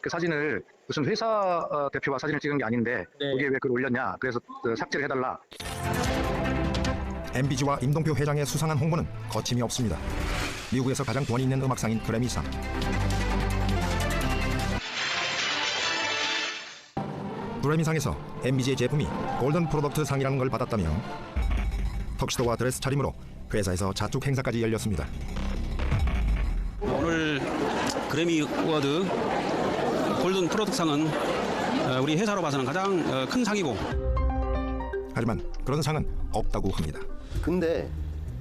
그 사진을 무슨 회사 대표와 사진을 찍은 게 아닌데 거기에 왜 그걸 올렸냐. 그래서 삭제를 해달라. MBG와 임동표 회장의 수상한 홍보는 거침이 없습니다. 미국에서 가장 권위 있는 음악상인 그래미상. 그래미상에서 MBG의 제품이 골든 프로덕트 상이라는 걸 받았다며 턱시도와 드레스 차림으로 회사에서 자축 행사까지 열렸습니다. 오늘 그래미 어워드 골든 프로덕트상은 우리 회사로 봐서는 가장 큰 상이고, 하지만 그런 상은 없다고 합니다. 근데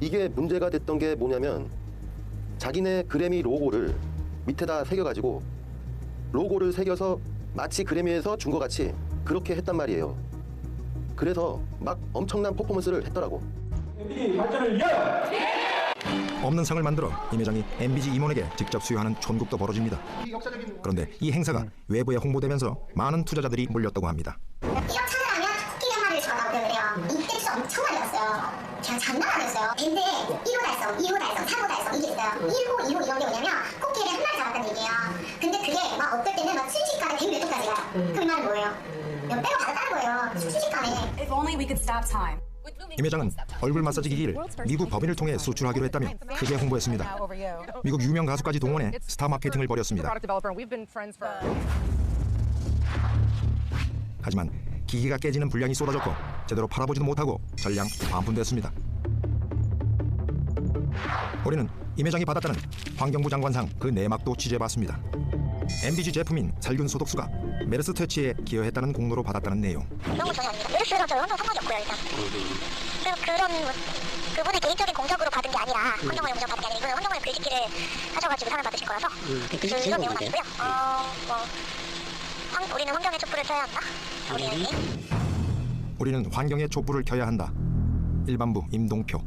이게 문제가 됐던 게 뭐냐면 자기네 그래미 로고를 밑에다 새겨가지고 로고를 새겨서 마치 그래미에서 준 것 같이 그렇게 했단 말이에요. 그래서 막 엄청난 퍼포먼스를 했더라고. MBG 발전을 위하여! 없는 상을 만들어 임 회장이 MBG 임원에게 직접 수여하는 촌국도 벌어집니다. 그런데 이 행사가 외부에 홍보되면서 많은 투자자들이 몰렸다고 합니다. 1억 천을 하면 토끼 한 마리를 잡아오고 그래요. 이때 진짜 엄청 많이 왔어요. 그냥 장난 아니었어요. 밴드에 1호 달성, 2호 달성, 3호 달성 이게 있어요. 1호, 2호 이런 게 뭐냐면 코끼리를 한 마리 잡았다는 얘기예요. 근데 그게 막 어떨 때는 막 순식간에 100몇 톤까지 가요. 그 말은 뭐예요? 몇 배로 받았다는 거예요. 순식간에. If only we could stop time. 임 회장은 얼굴 마사지 기기를 미국 법인을 통해 수출하기로 했다며 크게 홍보했습니다. 미국 유명 가수까지 동원해 스타 마케팅을 벌였습니다. 하지만 기기가 깨지는 불량이 쏟아졌고 제대로 팔아보지도 못하고 전량 반품됐습니다. 우리는 임 회장이 받았다는 환경부 장관상 그 내막도 취재해봤습니다. MBG 제품인 살균 소독수가 메르스 퇴치에 기여했다는 공로로 받았다는 내용. 그런 거 전혀 아닙니다. 메르스랑 저희 환경 상관이 없고요, 일단. 그리고 그런 그분의 개인적인 공적으로 받은 게 아니라 환경오염 받은 게 아니라 이분은 환경오염 글짓기를 하셔가지고 상을 받으신 거라서 그런 내용은 아니고요. 우리는 환경에 촛불을 켜야 한다. 우리는 환경에 촛불을 켜야 한다. 일반부 임동표.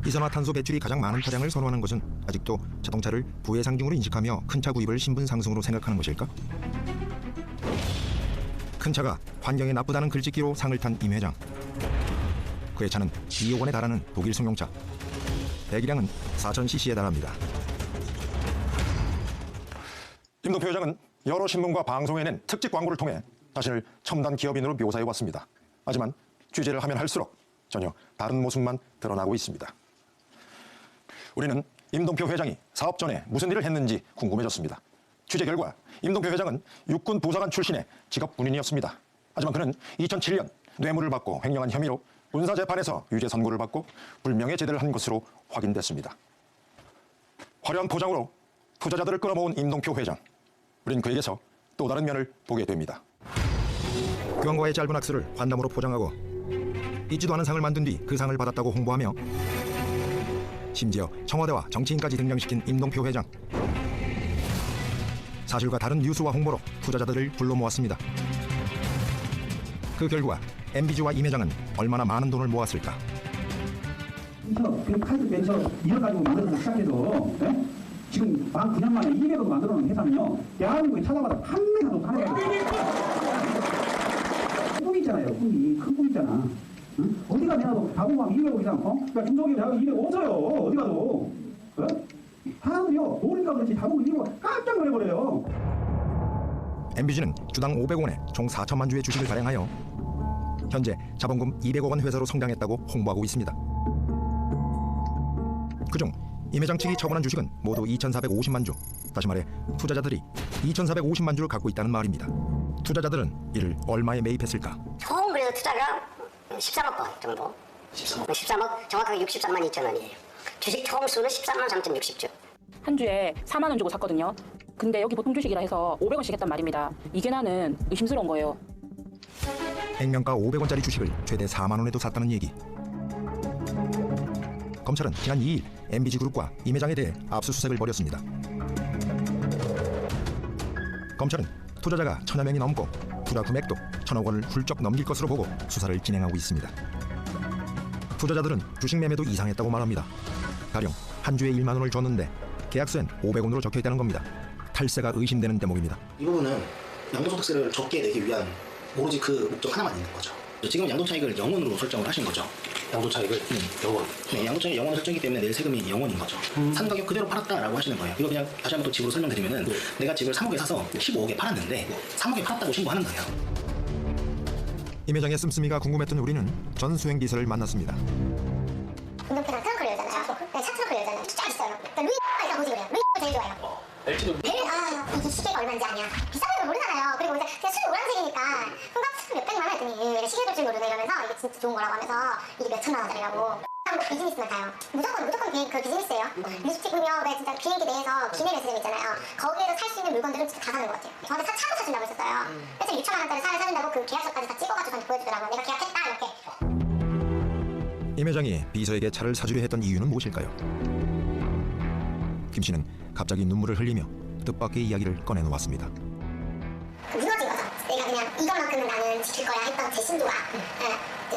이산화탄소 배출이 가장 많은 차량을 선호하는 것은 아직도 자동차를 부해상중으로 인식하며 큰 차 구입을 신분 상승으로 생각하는 것일까? 큰 차가 환경에 나쁘다는 글짓기로 상을 탄 임 회장. 그의 차는 2억 원에 달하는 독일 승용차. 배기량은 4000cc에 달합니다. 임동표 회장은 여러 신문과 방송에 낸 특집 광고를 통해 자신을 첨단 기업인으로 묘사해왔습니다. 하지만 취재를 하면 할수록 전혀 다른 모습만 드러나고 있습니다. 우리는 임동표 회장이 사업 전에 무슨 일을 했는지 궁금해졌습니다. 취재 결과 임동표 회장은 육군 부사관 출신의 직업 군인이었습니다. 하지만 그는 2007년 뇌물을 받고 횡령한 혐의로 군사재판에서 유죄 선고를 받고 불명예 제대를 한 것으로 확인됐습니다. 화려한 포장으로 투자자들을 끌어모은 임동표 회장. 우린 그에게서 또 다른 면을 보게 됩니다. 교황과의 짧은 악수를 환담으로 포장하고 있지도 않은 상을 만든 뒤 그 상을 받았다고 홍보하며 심지어 청와대와 정치인까지 등장시킨 임동표 회장. 사실과 다른 뉴스와 홍보로 투자자들을 불러 모았습니다. 그 결과 MBG와 임 회장은 얼마나 많은 돈을 모았을까? 그 카드 벤처 이걸 가지고 만들어서 시작해서 지금 만 9년 만에 200억 만들어놓은 회사는요, 대한민국에 찾아봐도 판매사도 판매가 꿈이 있잖아요. 꿈이 큰 꿈 있잖아. 응? 어디가 내가도 다공방 200억 이상, 그러니까 중소기업 대학은 200억 없어요. 어디 가도. 사람들이요, 모르니까 그렇지 다공방 200억 깜짝 놀래버려요. MBG는 주당 500원에 총 4천만 주의 주식을 발행하여 현재 자본금 200억 원 회사로 성장했다고 홍보하고 있습니다. 그중 임 회장 측이 처분한 주식은 모두 2,450만 주. 다시 말해 투자자들이 2,450만 주를 갖고 있다는 말입니다. 투자자들은 이를 얼마에 매입했을까? 총 그래서 투자가 13억 원 정도. 13억 정확하게 63만 2천 원이에요. 주식 총 수는 13만 3,060주. 한 주에 4만 원 주고 샀거든요. 근데 여기 보통 주식이라 해서 500원씩 했단 말입니다. 이게 나는 의심스러운 거예요. 액면가 500원짜리 주식을 최대 4만 원에도 샀다는 얘기. 검찰은 지난 2일 MBG그룹과 임 회장에 대해 압수수색을 벌였습니다. 검찰은 투자자가 1,000여 명이 넘고 투자 금액도 1,000억 원을 훌쩍 넘길 것으로 보고 수사를 진행하고 있습니다. 투자자들은 주식 매매도 이상했다고 말합니다. 가령 한 주에 1만 원을 줬는데 계약서엔 500원으로 적혀있다는 겁니다. 탈세가 의심되는 대목입니다. 이 부분은 양도소득세를 적게 내기 위한 오로지 그 목적 하나만 있는 거죠. 지금 양도차익을 0원으로 설정을 하신 거죠. 양도차익을 0원. 네, 양도차익이 0원을 설정이기 때문에 낼 세금이 0원인 거죠. 산 가격 그대로 팔았다라고 하시는 거예요. 이거 그냥 다시 한번 또 집으로 설명드리면은 내가 집을 3억에 사서 15억에 팔았는데 3억에 팔았다고 신고하는 거예요. 임 회장의 씀씀이가 궁금했던 우리는 전 수행비서를 만났습니다. 운동표랑 트렁크를 열잖아요. 네, 차 트렁크를 열잖아요. 쫙 있어요. 그러니까 루이가 보지 그래요. 루이가 제일 좋아요. LG도 이게 시계가 얼마인지 아냐. 비싼 걸 모르잖아요. 그리고 이제 그냥 술이 노란색이니까 혼밥 몇백만 원 했더니 왜 시계 볼 줄 모르네 이러면서 이게 진짜 좋은 거라고 하면서 이게 몇 천만 원짜리라고. 비즈니스만 가요. 무조건 그 비즈니스예요. 립스틱 보면 왜 진짜 비행기 내에서 기내 매스점 있잖아요. 거기에서 살 수 있는 물건들은 진짜 다 사는 것 같아요. 저한테 차도 사준다고 했었어요. 그래서 6천만 원짜리 차를 사준다고 그 계약서까지 다 찍어가지고 저한테 보여주더라고요. 내가 계약했다 이렇게. 임 회장이 비서에게 차를 사주려 했던 이유는 무엇일까요? 김 씨는 갑자기 눈물을 흘리며 뜻밖의 이야기를 꺼내놓았습니다. 무너진 거죠. 내가 그냥 이것만큼은 나는 지킬 거야 했던 제 신도가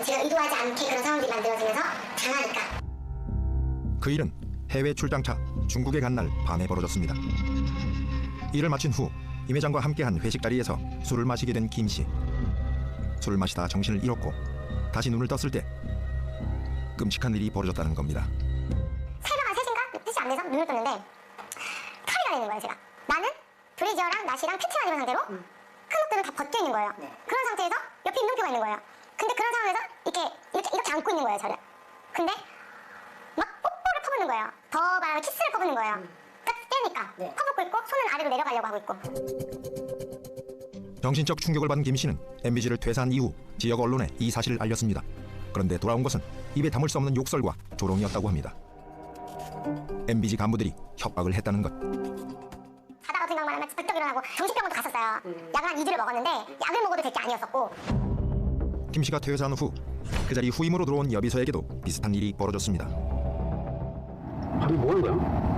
제가 의도하지 않게 그런 상황들이 만들어지면서 당하니까. 그 일은 해외 출장차 중국에 간 날 밤에 벌어졌습니다. 일을 마친 후 임 회장과 함께한 회식 자리에서 술을 마시게 된 김 씨. 술을 마시다 정신을 잃었고 다시 눈을 떴을 때 끔찍한 일이 벌어졌다는 겁니다. 새벽 한 3시인가? 3시 안 돼서 눈을 떴는데 칼이 달려있는 거예요. 제가. 나는 브래지어랑 나시랑 팬티만 입은 상태로 한복들은 다 벗겨 있는 거예요. 그런 상태에서 옆에 운동표가 있는 거예요. 근데 그런 상황에서 이렇게 안고 있는 거예요. 저를. 근데 막 뽀뽀를 퍼붓는 거예요. 더 말하면 키스를 퍼붓는 거예요. 딱 떼니까 퍼붓고 있고 손은 아래로 내려가려고 하고 있고. 정신적 충격을 받은 김 씨는 MBC를 퇴사한 이후 지역 언론에 이 사실을 알렸습니다. 그런데 돌아온 것은 입에 담을 수 없는 욕설과 조롱이었다고 합니다. MBC 간부들이 협박을 했다는 것. 자다가 생각만 하면 벌떡 일어나고 정신병원도 갔었어요. 약을 한 2주를 먹었는데 약을 먹어도 될 게 아니었었고. 김 씨가 퇴사한 후 그 자리 후임으로 들어온 여비서에게도 비슷한 일이 벌어졌습니다. 밤에 뭐 하는 거야?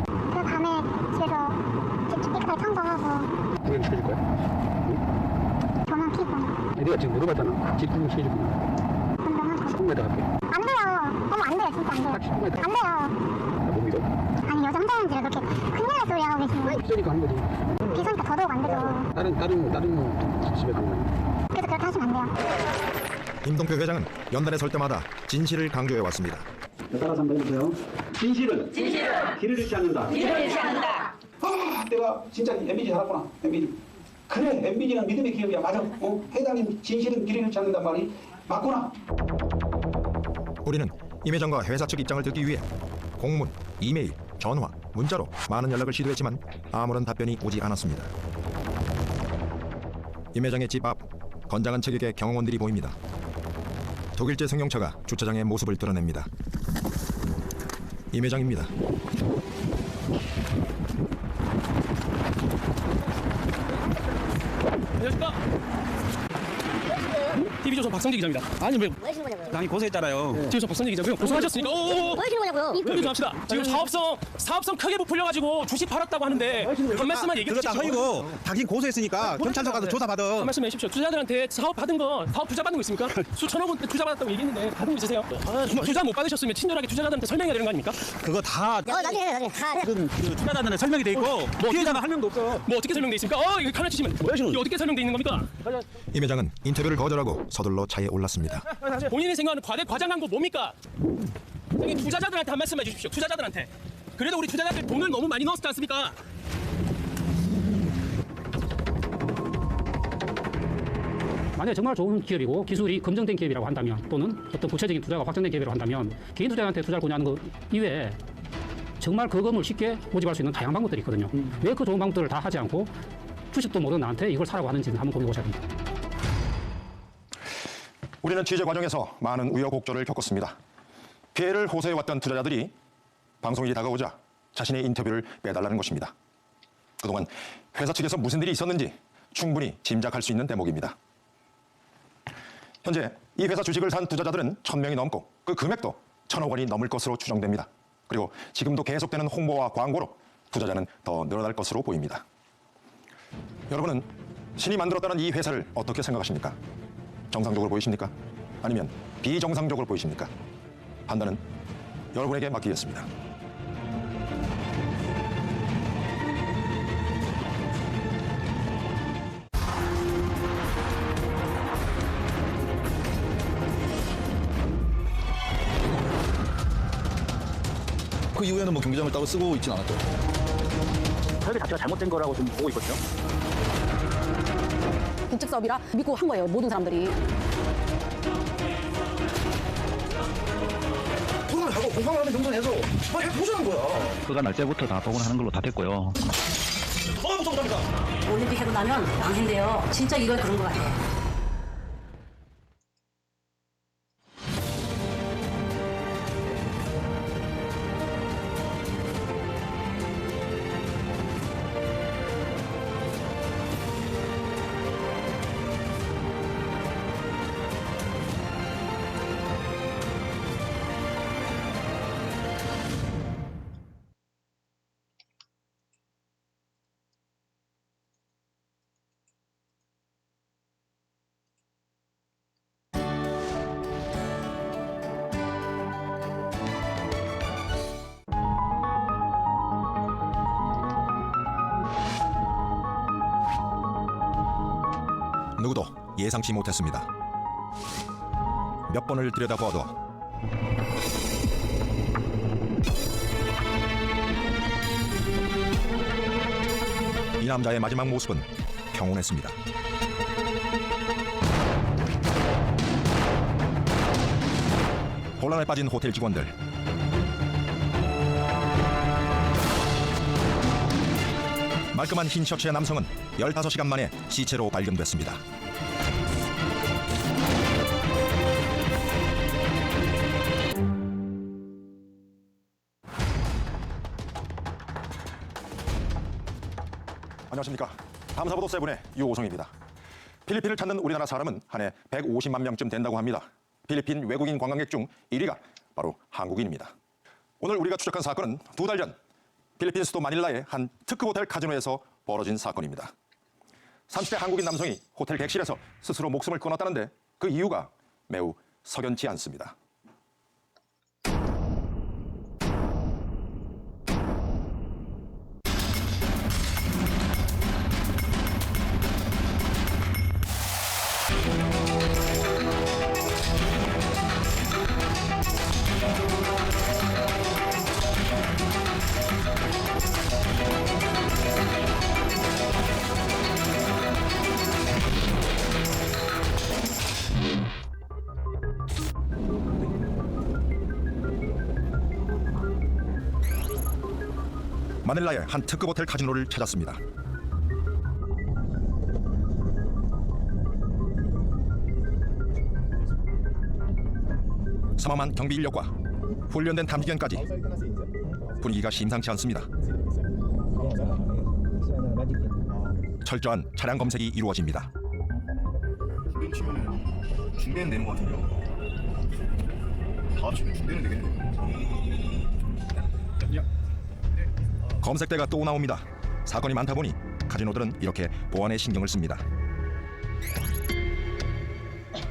그 밤에 집에서 집 깨끗하게 청소하고 불을 켜줄 거야? 조명 켜고 내가 지금 물어봤잖아. 집 불을 켜줄 거야. 운동하고. 10분에다 갈게. 안 돼요. 어머 안 돼요. 진짜 안 돼요. 딱 10분에다. 안 돼요. 못 믿어? 아니 여자 혼자인지라 그렇게 큰일 날 소리 하고 계시는 거예요. 비서니까 하는 거지. 비서니까 더더욱 안 되죠. 다른 집에 가는 거야. 그래서 그렇게 하시면 안 돼요. 임동표 회장은 연단에 설 때마다 진실을 강조해 왔습니다. 따라서 한번 해보세요. 진실은 길을 잃지 않는다. 내가 진짜 MBC 살았구나. MBC. 그래, MBC는 믿음의 기업이야. 맞아. 회장님 진실은 길을 잃지 않는단 말이 맞구나. 우리는 임 회장과 회사 측 입장을 듣기 위해 공문, 이메일, 전화, 문자로 많은 연락을 시도했지만 아무런 답변이 오지 않았습니다. 임 회장의 집 앞 건장한 체격의 경호원들이 보입니다. 독일제 승용차가 주차장의 모습을 드러냅니다. 임 회장입니다. 안녕하십니까? TV조선 박성재 기자입니다. 아니 왜 당연히 고소했잖아요. TV조선 박성재 기자고요. 고소하셨으니까. 뭐 하시는 거냐고요? 얘기 좀 합시다. 지금 사업성 크게 부풀려가지고 주식 팔았다고 하는데 한 말씀만 얘기해 그거 다 주시죠. 허위고 당신 고소했으니까 경찰서 가서 조사받아. 한 말씀 해주십시오. 투자자들한테 사업 투자 받은 거 있습니까? 수천억 원 투자 받았다고 얘기했는데 받은 거 있으세요? 투자 못 받으셨으면 친절하게 투자자들한테 설명해야 되는 거 아닙니까? 그거 다 나중에 다. 지금 그 투자자들한테 설명이 돼 있고 피해자는 한 명도 없어. 뭐 어떻게 설명돼 있습니까? 이거 칼날 치시면 이거 어떻게 설명돼 있는 겁니까? 임 회장은 인터뷰를 거절하고 서둘러 차에 올랐습니다. 본인이 생각하는 과장 광고 뭡니까? 투자자들한테 한 말씀 해주십시오. 투자자들한테. 그래도 우리 투자자들 돈을 너무 많이 넣었지 않습니까? 만약에 정말 좋은 기업이고 기술이 검증된 기업이라고 한다면 또는 어떤 구체적인 투자가 확정된 기업이라고 한다면 개인 투자자한테 투자를 권유하는 것 이외에 정말 그 건을 쉽게 모집할 수 있는 다양한 방법들이 있거든요. 왜 그 좋은 방법들을 다 하지 않고 주식도 모르는 나한테 이걸 사라고 하는지는 한번 고민해 보셔야 됩니다. 우리는 취재 과정에서 많은 우여곡절을 겪었습니다. 피해를 호소해왔던 투자자들이 방송일이 다가오자 자신의 인터뷰를 빼달라는 것입니다. 그동안 회사 측에서 무슨 일이 있었는지 충분히 짐작할 수 있는 대목입니다. 현재 이 회사 주식을 산 투자자들은 1,000명이 넘고 그 금액도 1,000억 원이 넘을 것으로 추정됩니다. 그리고 지금도 계속되는 홍보와 광고로 투자자는 더 늘어날 것으로 보입니다. 여러분은 신이 만들었다는 이 회사를 어떻게 생각하십니까? 정상적으로 보이십니까? 아니면 비정상적으로 보이십니까? 판단은 여러분에게 맡기겠습니다. 이후에는 뭐 경기장을 따로 쓰고 있진 않았죠. 설계 자체가 잘못된 거라고 좀 보고 있거든요. 국책 사업이라 믿고 한 거예요, 모든 사람들이. 돈을 하고 공방을 하는 정도는 해서 빨리 해보자는 거야. 그가 날짜부터 다 복원하는 걸로 다 됐고요. 못합니다. 올림픽 해고 나면 망신돼요. 진짜 이거 그런 거 같아. 누구도 예상치 못했습니다. 몇 번을 들여다보아도 이 남자의 마지막 모습은 평온했습니다. 혼란에 빠진 호텔 직원들. 말끔한 흰 셔츠의 남성은 15시간 만에 시체로 발견됐습니다. 안녕하십니까. 탐사보도 세븐의 유호성입니다. 필리핀을 찾는 우리나라 사람은 한 해 150만 명쯤 된다고 합니다. 필리핀 외국인 관광객 중 1위가 바로 한국인입니다. 오늘 우리가 추적한 사건은 2달 전 필리핀 수도 마닐라의 한 특급 호텔 카지노에서 벌어진 사건입니다. 30대 한국인 남성이 호텔 객실에서 스스로 목숨을 끊었다는데 그 이유가 매우 석연치 않습니다. 마닐라의 한 특급 호텔 카지노를 찾았습니다. 삼엄한 경비 인력과 훈련된 탐지견까지 분위기가 심상치 않습니다. 철저한 차량 검색이 이루어집니다. 중대는 되는 것 같은데요? 다 합치면 중대는 되겠네요. 검색대가 또 나옵니다. 사건이 많다 보니 카지노들은 이렇게 보안에 신경을 씁니다.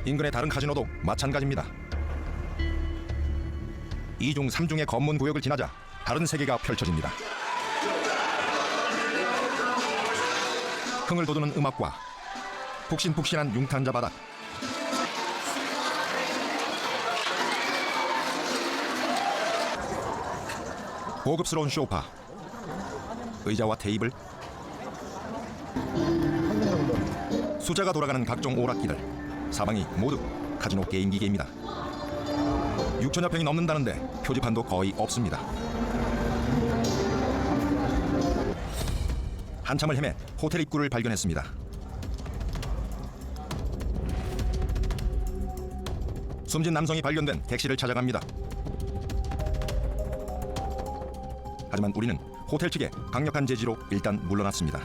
인근의 다른 카지노도 마찬가지입니다. 2중 3중의 검문 구역을 지나자 다른 세계가 펼쳐집니다. 흥을 돋우는 음악과 푹신푹신한 융탄자 바닥, 고급스러운 소파, 의자와 테이블, 숫자가 돌아가는 각종 오락기들, 사방이 모두 카지노 게임 기계입니다. 6천여 평이 넘는다는데 표지판도 거의 없습니다. 한참을 헤매 호텔 입구를 발견했습니다. 숨진 남성이 발견된 객실을 찾아갑니다. 하지만 우리는 호텔 측의 강력한 제지로 일단 물러났습니다.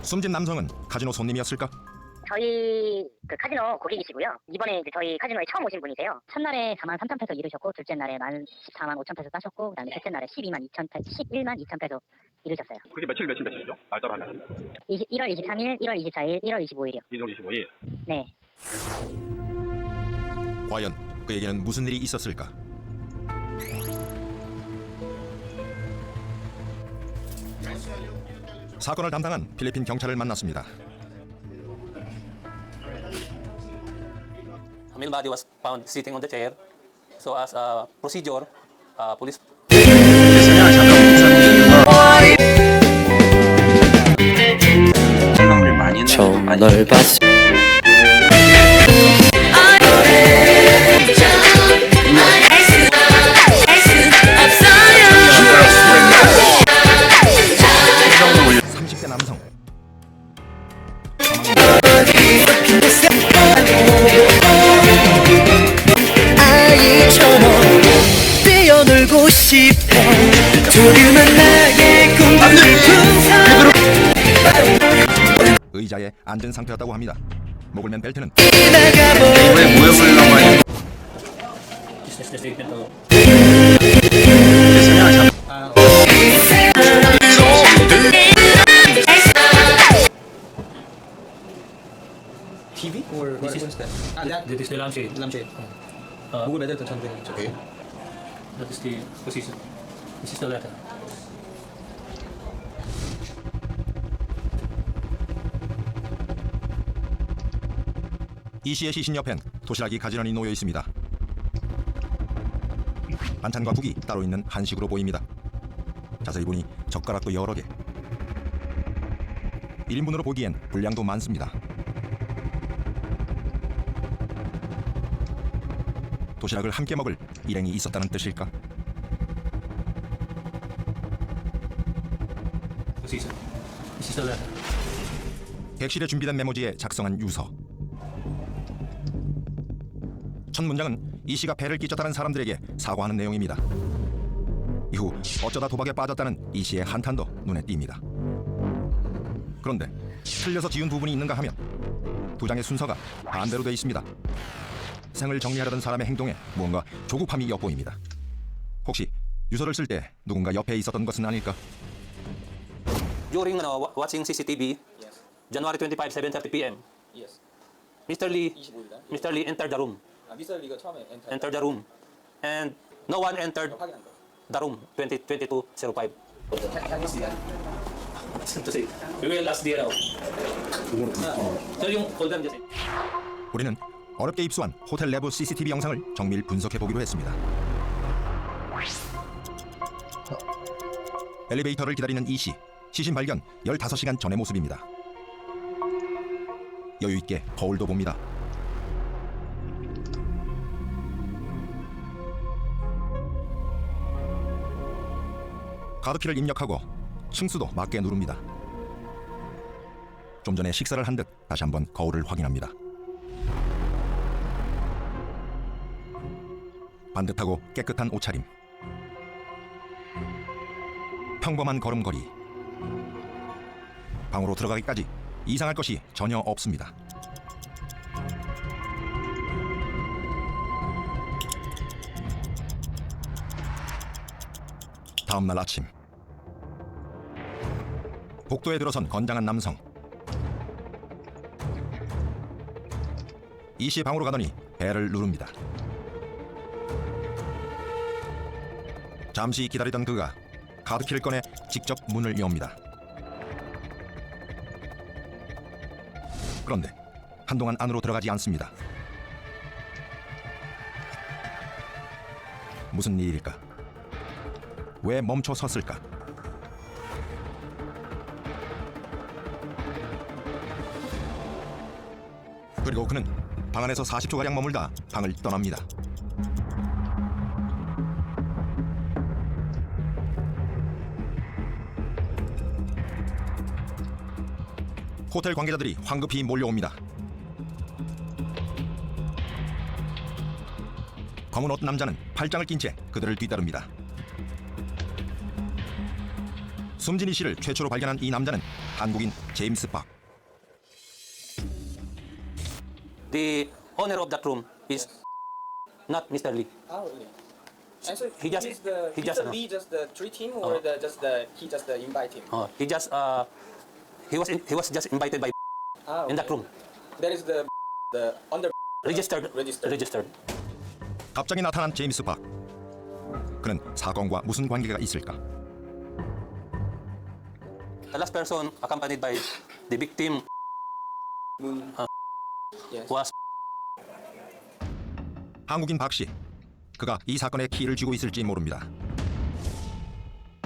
숨진 남성은 카지노 손님이었을까? 저희 그 카지노 고객이시고요. 이번에 이제 저희 카지노에 처음 오신 분이세요. 첫날에 4만 3천 페소 잃으셨고, 둘째 날에 14만 5천 페소 따셨고, 그다음에 셋째 날에 11만 2천 페소 잃으셨어요. 그게 며칠이죠? 날짜로 하면? 1월 23일, 1월 24일, 1월 25일이요. 1월 25일? 네. 과연 그에게는 무슨 일이 있었을까? 사건을 담당한 필리핀 경찰을 만났습니다. male body was found sitting on the chair. So as a procedure, police. 널 봤어. 남성 아이처럼 뛰어놀고 싶어. 조그만 나의 꿈을 풍선. 의자에 앉은 상태였다고 합니다. 목을 맨 벨트는 왜 모여보려고 하냐. TV or what is that? This is the lampshade. Lampshade. 목을 매달던 전등이죠. Okay. That is the position. This is the letter. 이 씨의 시신 옆엔 도시락이 가지런히 놓여 있습니다. 반찬과 국이 따로 있는 한식으로 보입니다. 자세히 보니 젓가락도 여러 개. 1인분으로 보기엔 분량도 많습니다. 도시락을 함께 먹을 일행이 있었다는 뜻일까? Position. This is the letter. 객실에 준비된 메모지에 작성한 유서. 첫 문장은 이 씨가 배를 끼쳤다는 사람들에게 사과하는 내용입니다. 이후 어쩌다 도박에 빠졌다는 이 씨의 한탄도 눈에 띕니다. 그런데 틀려서 지운 부분이 있는가 하면 두 장의 순서가 반대로 돼 있습니다. 생을 정리하려던 사람의 행동에 무언가 조급함이 엿보입니다. 혹시 유서를 쓸 때 누군가 옆에 있었던 것은 아닐까? During watching CCTV, January 25, 7:30 p.m. Mr. Lee entered the room. 미스터 리가 처음에 entered the room, and no one entered the room. 22:05. We will ask the Sir, yung folder dyan. 우리는 어렵게 입수한 호텔 내부 CCTV 영상을 정밀 분석해보기로 했습니다. 엘리베이터를 기다리는 이 씨, 시신 발견 15시간 전의 모습입니다. 여유있게 거울도 봅니다. 카드키를 입력하고 층수도 맞게 누릅니다. 좀 전에 식사를 한 듯 다시 한번 거울을 확인합니다. 반듯하고 깨끗한 옷차림, 평범한 걸음걸이, 방으로 들어가기까지 이상할 것이 전혀 없습니다. 다음 날 아침, 복도에 들어선 건장한 남성. 이 씨 방으로 가더니 벨을 누릅니다. 잠시 기다리던 그가 카드키를 꺼내 직접 문을 여옵니다. 그런데 한동안 안으로 들어가지 않습니다. 무슨 일일까? 왜 멈춰 섰을까? 그리고 그는 방 안에서 40초가량 머물다 방을 떠납니다. 호텔 관계자들이 황급히 몰려옵니다. 검은 옷 남자는 팔짱을 낀 채 그들을 뒤따릅니다. 숨진 이 씨를 최초로 발견한 이 남자는 한국인 제임스 박. The owner of that room is not Mr. Lee. Oh, really? And so He just Lee just treat him or he just invite him? He was just invited by in that room. That is the under registered. 갑자기 나타난 제임스 박. 그는 사건과 무슨 관계가 있을까? The last person accompanied by the victim was 한국인 박 씨. 그가 이 사건의 키를 쥐고 있을지 모릅니다.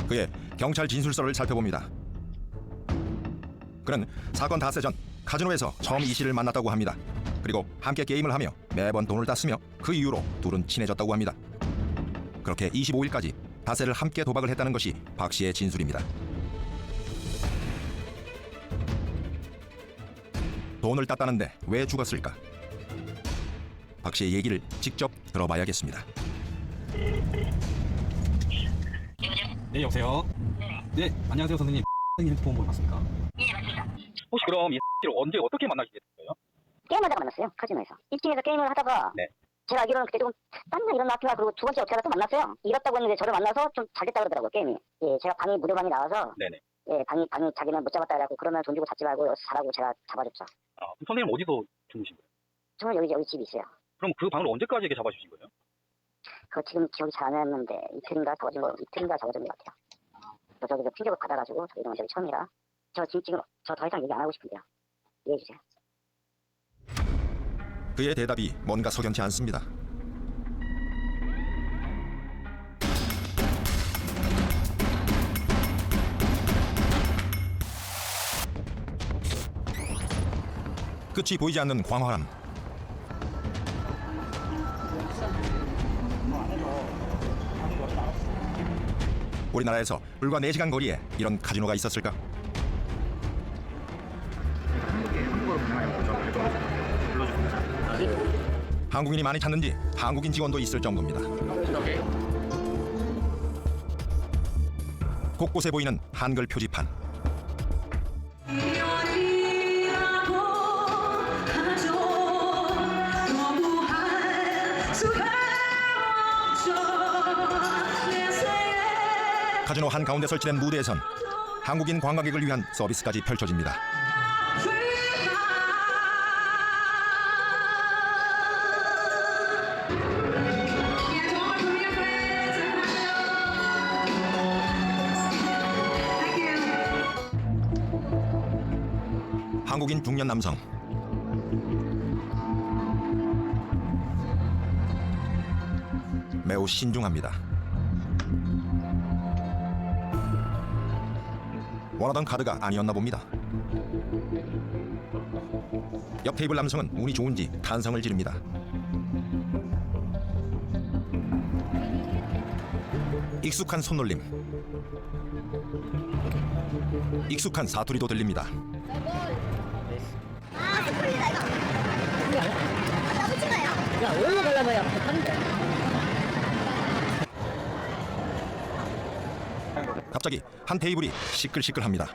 그의 경찰 진술서를 살펴봅니다. 그는 사건 닷새 전 카지노에서 처음 이 씨를 만났다고 합니다. 그리고 함께 게임을 하며 매번 돈을 땄으며 그 이후로 둘은 친해졌다고 합니다. 그렇게 25일까지 닷새를 함께 도박을 했다는 것이 박 씨의 진술입니다. 돈을 땄다는데 왜 죽었을까? 박 씨의 얘기를 직접 들어봐야겠습니다. 네, 여보세요? 네, 안녕하세요, 선생님. 선생님 핸드폰 보고 봤습니까? 혹시 그럼 이 X를 언제 어떻게 만나게 됐어요? 게임하다가 만났어요. 카지노에서. 1층에서 게임을 하다가 제가 알기로는 그때 조금 딴나 이런 학교가 그리고 두 번째 어떻게 하다 또 만났어요. 이렇다고 했는데 저를 만나서 좀 잘 됐다 그러더라고요, 게임이. 예, 제가 방이 무료방이 나와서 예, 방이 자기는 못 잡았다 그래갖고 그러면 돈 주고 잡지 말고 여기서 자라고 제가 잡아줬죠. 아, 그럼 선생님 어디서 주무신 거예요? 저는 여기 집이 있어요. 그럼 그 방을 언제까지 이렇게 잡아주신 거예요? 그거 지금 기억이 잘 안 나는데 이틀인가 잡아준 것 같아요. 저기서 핑계를 받아가지고 저 이런 적이 처음이라 저 지금 저 더 이상 얘기 안 하고 싶은데요. 이해해 주세요. 그의 대답이 뭔가 석연치 않습니다. 끝이 보이지 않는 광활함. 우리나라에서 불과 4시간 거리에 이런 카지노가 있었을까? 한국인이 많이 찾는지 한국인 직원도 있을 정도입니다. 곳곳에 보이는 한글 표지판. 카지노 한가운데 설치된 무대에선 한국인 관광객을 위한 서비스까지 펼쳐집니다. 한국인 중년 남성. 매우 신중합니다. 원하던 카드가 아니었나 봅니다. 옆 테이블 남성은 운이 좋은지 탄성을 지릅니다. 익숙한 손놀림, 익숙한 사투리도 들립니다. 갑자기 한 테이블이 시끌시끌합니다.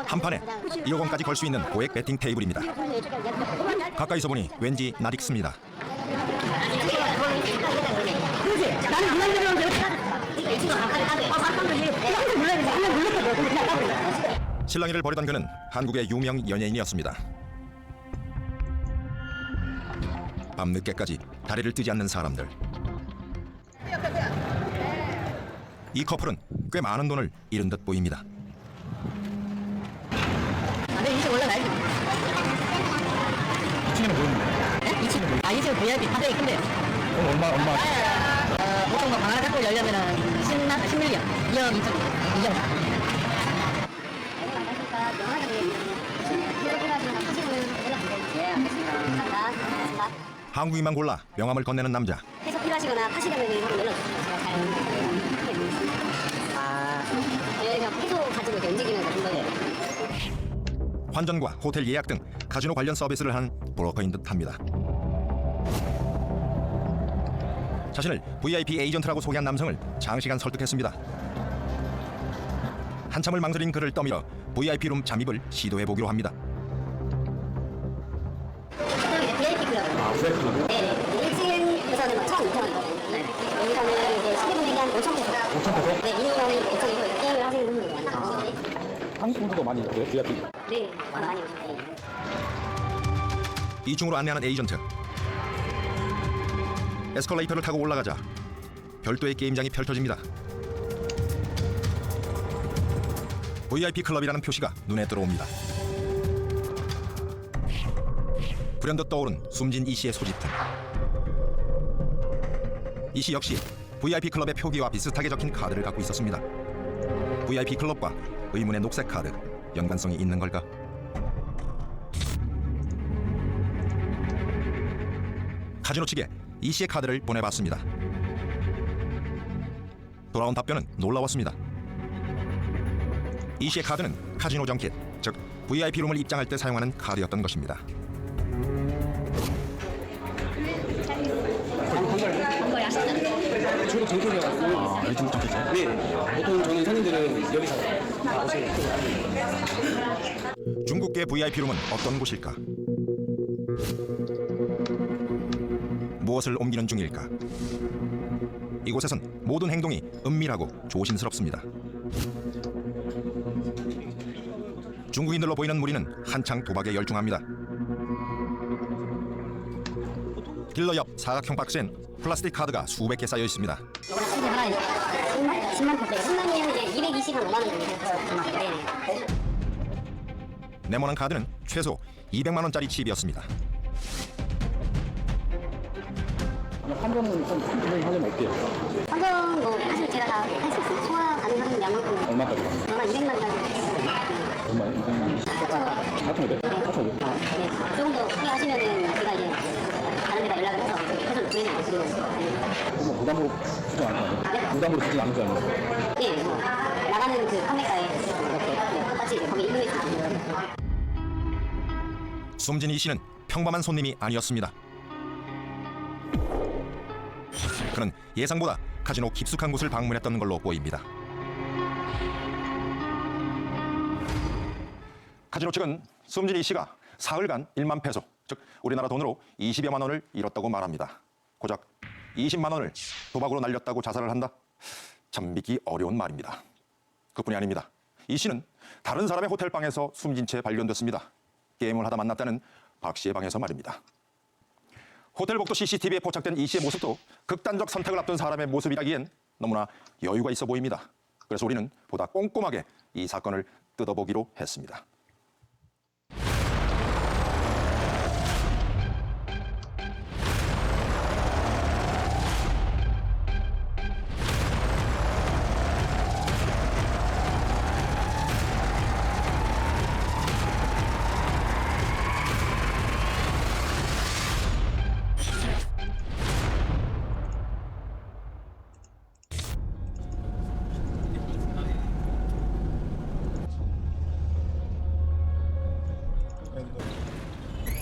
한 판에 1억 원까지 걸 수 있는 고액 배팅 테이블입니다. 가까이서 보니 왠지 낯익습니다. 실랑이를 벌이던 그는 한국의 유명 연예인이었습니다. 밤늦게까지 다리를 뜨지 않는 사람들. 이 커플은 꽤 많은 돈을 잃은 듯 보입니다. 이층 올라가야지. 2층에는 뭐였는데? 2층은 2층은 VIP 파대기 큰데. 얼마? 보통 방 하나 갖고 열려면은 16년, 2억 2천. 한국인만 골라 명함을 건네는 남자. 계속 필요하시거나 파시려면 이거 연락 주세요. 계속 가지고 이렇게 움직이면서 한 거예요. 환전과 호텔 예약 등 카지노 관련 서비스를 하는 브로커인 듯합니다. 자신을 VIP 에이전트라고 소개한 남성을 장시간 설득했습니다. 한참을 망설인 그를 떠밀어 VIP룸 잠입을 시도해보기로 합니다. 네, 1층에서는 1,200원. 여기서는 이제 12분이면 한 5,000페소. 5,000페소? 네, 미니멈이 5,200원. 게임을 하시는 분들이 많아요. 한국 분들도 많이 있어요, VIP. 네, 많이 오시죠. 2층으로 안내하는 에이전트. 에스컬레이터를 타고 올라가자 별도의 게임장이 펼쳐집니다. VIP 클럽이라는 표시가 눈에 들어옵니다. 불현듯 떠오른 숨진 이 씨의 소지품. 이 씨 역시 VIP 클럽의 표기와 비슷하게 적힌 카드를 갖고 있었습니다. VIP 클럽과 의문의 녹색 카드, 연관성이 있는 걸까? 카지노 측에 이 씨의 카드를 보내봤습니다. 돌아온 답변은 놀라웠습니다. 이 씨의 카드는 카지노 정킷, 즉 VIP 룸을 입장할 때 사용하는 카드였던 것입니다. 저도 정통이어가지고 요즘 정통이죠? 네, 보통 저는 손님들은 여기서 다 오세요. 중국계 VIP 룸은 어떤 곳일까? 무엇을 옮기는 중일까? 이곳에선 모든 행동이 은밀하고 조심스럽습니다. 중국인들로 보이는 무리는 한창 도박에 열중합니다. 딜러 옆 사각형 박스엔 플라스틱 카드가 수백 개 쌓여 있습니다. 이거는 하나에 10만 원대. 10만이면 이제 220만 5만 원 정도 돼요. 네모난 카드는 최소 200만 원짜리 칩이었습니다. 환전은 좀 하려면 어때요? 환전 뭐 사실 제가 다 할 수 있어요. 소화 가능한 양만큼. 얼마까지? 아마 200만까지. 얼마요? 200만? 4,500? 4,500? 네, 조금 더 크게 하시면은 제가 이제 다른 데다 연락을 해서 해서 구매를 드리는. 뭐 부담으로 주지 않는 거 아니에요? 부담으로 주지 않는 줄 알고. 네, 뭐 나가는 그 판매가에 똑같이 이제 거기 입금해 주시면. 숨진 이 씨는 평범한 손님이 아니었습니다. 그는 예상보다 카지노 깊숙한 곳을 방문했던 걸로 보입니다. 카지노 측은 숨진 이 씨가 사흘간 1만 페소, 즉 우리나라 돈으로 20여만 원을 잃었다고 말합니다. 고작 20만 원을 도박으로 날렸다고 자살을 한다? 참 믿기 어려운 말입니다. 그뿐이 아닙니다. 이 씨는 다른 사람의 호텔방에서 숨진 채 발견됐습니다. 게임을 하다 만났다는 박 씨의 방에서 말입니다. 호텔 복도 CCTV에 포착된 이 씨의 모습도 극단적 선택을 앞둔 사람의 모습이라기엔 너무나 여유가 있어 보입니다. 그래서 우리는 보다 꼼꼼하게 이 사건을 뜯어보기로 했습니다.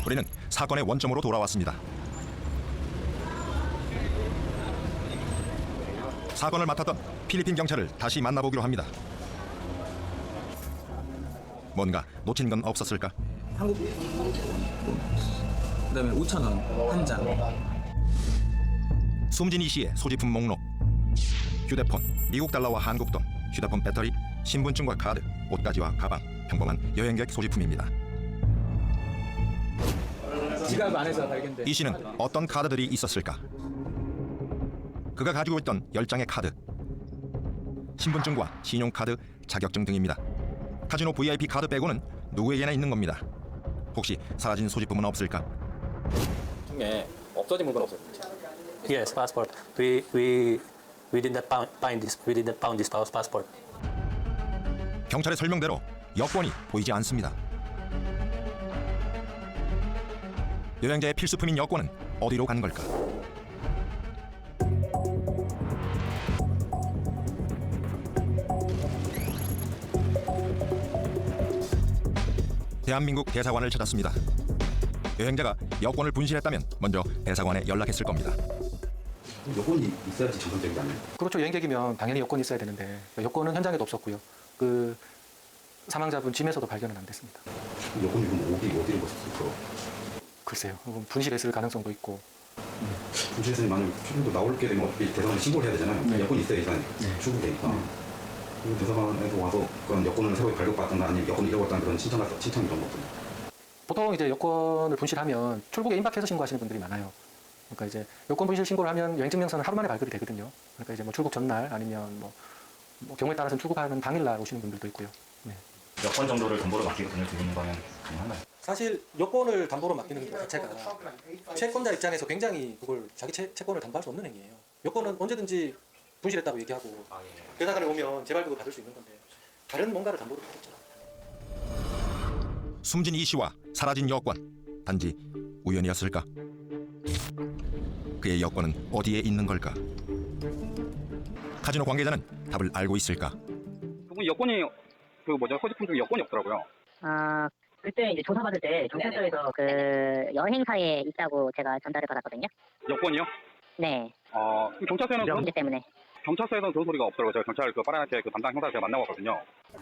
우리는 사건의 원점으로 돌아왔습니다. 사건을 맡았던 필리핀 경찰을 다시 만나보기로 합니다. 뭔가 놓친 건 없었을까? 한국 그다음에 5,000원 한 장. 숨진 이 씨의 소지품 목록. 휴대폰, 미국 달러와 한국 돈, 휴대폰 배터리, 신분증과 카드, 옷가지와 가방, 평범한 여행객 소지품입니다. 지갑 안에서 발견된. 이 씨는 어떤 카드들이 있었을까? 그가 가지고 있던 10장의 카드, 신분증과 신용카드, 자격증 등입니다. 카지노 VIP 카드 빼고는 누구에게나 있는 겁니다. 혹시 사라진 소지품은 없을까? 중에 없어진 물건 없어요? Yes, passport. We did not find this. We did not found this passport. 경찰의 설명대로 여권이 보이지 않습니다. 여행자의 필수품인 여권은 어디로 간 걸까? 대한민국 대사관을 찾았습니다. 여행자가 여권을 분실했다면 먼저 대사관에 연락했을 겁니다. 여권이 있어야지 정상적이지 않나요? 그렇죠. 여행객이면 당연히 여권이 있어야 되는데 여권은 현장에도 없었고요. 그 사망자분 짐에서도 발견은 안 됐습니다. 여권이 그럼 어디로 갔었을까? 글쎄요. 분실했을 가능성도 있고. 분실했으니 만약 출국도 나올게 되면 어차피 대사관에 신고를 해야 되잖아요. 네. 여권이 있어야 일단 출국되니까. 그리고 대사관에도 와서 그런 여권을 새로 발급받던가 아니면 여권을 잃어버렸다는 그런 신청이 그런 거 없거든요. 보통 이제 여권을 분실하면 출국에 임박해서 신고하시는 분들이 많아요. 그러니까 이제 여권 분실 신고를 하면 여행증명서는 하루 만에 발급이 되거든요. 그러니까 이제 뭐 출국 전날 아니면 뭐 경우에 따라서는 출국하는 당일날 오시는 분들도 있고요. 네. 몇 번 정도를 담보로 맡기고 돈을 드리는 거는 가능한가요? 사실 여권을 담보로 맡기는 것 자체가 채권자 입장에서 굉장히 그걸 자기 채권을 담보할 수 없는 행위예요. 여권은 언제든지 분실했다고 얘기하고 대사관에 오면 재발급을 받을 수 있는 건데 다른 뭔가를 담보로 받겠죠. 숨진 이 씨와 사라진 여권, 단지 우연이었을까? 그의 여권은 어디에 있는 걸까? 카지노 관계자는 답을 알고 있을까? 그분 여권이 소지품 중에 여권이 없더라고요. 그때 이제 조사받을 때 경찰서에서 그 여행사에 있다고 제가 전달을 받았거든요. 여권이요? 네. 경찰서에는 문제 때문에. 경찰서에서는 그런 소리가 없더라고요. 제가 경찰 파란색 담당 형사 제가 만나봤거든요.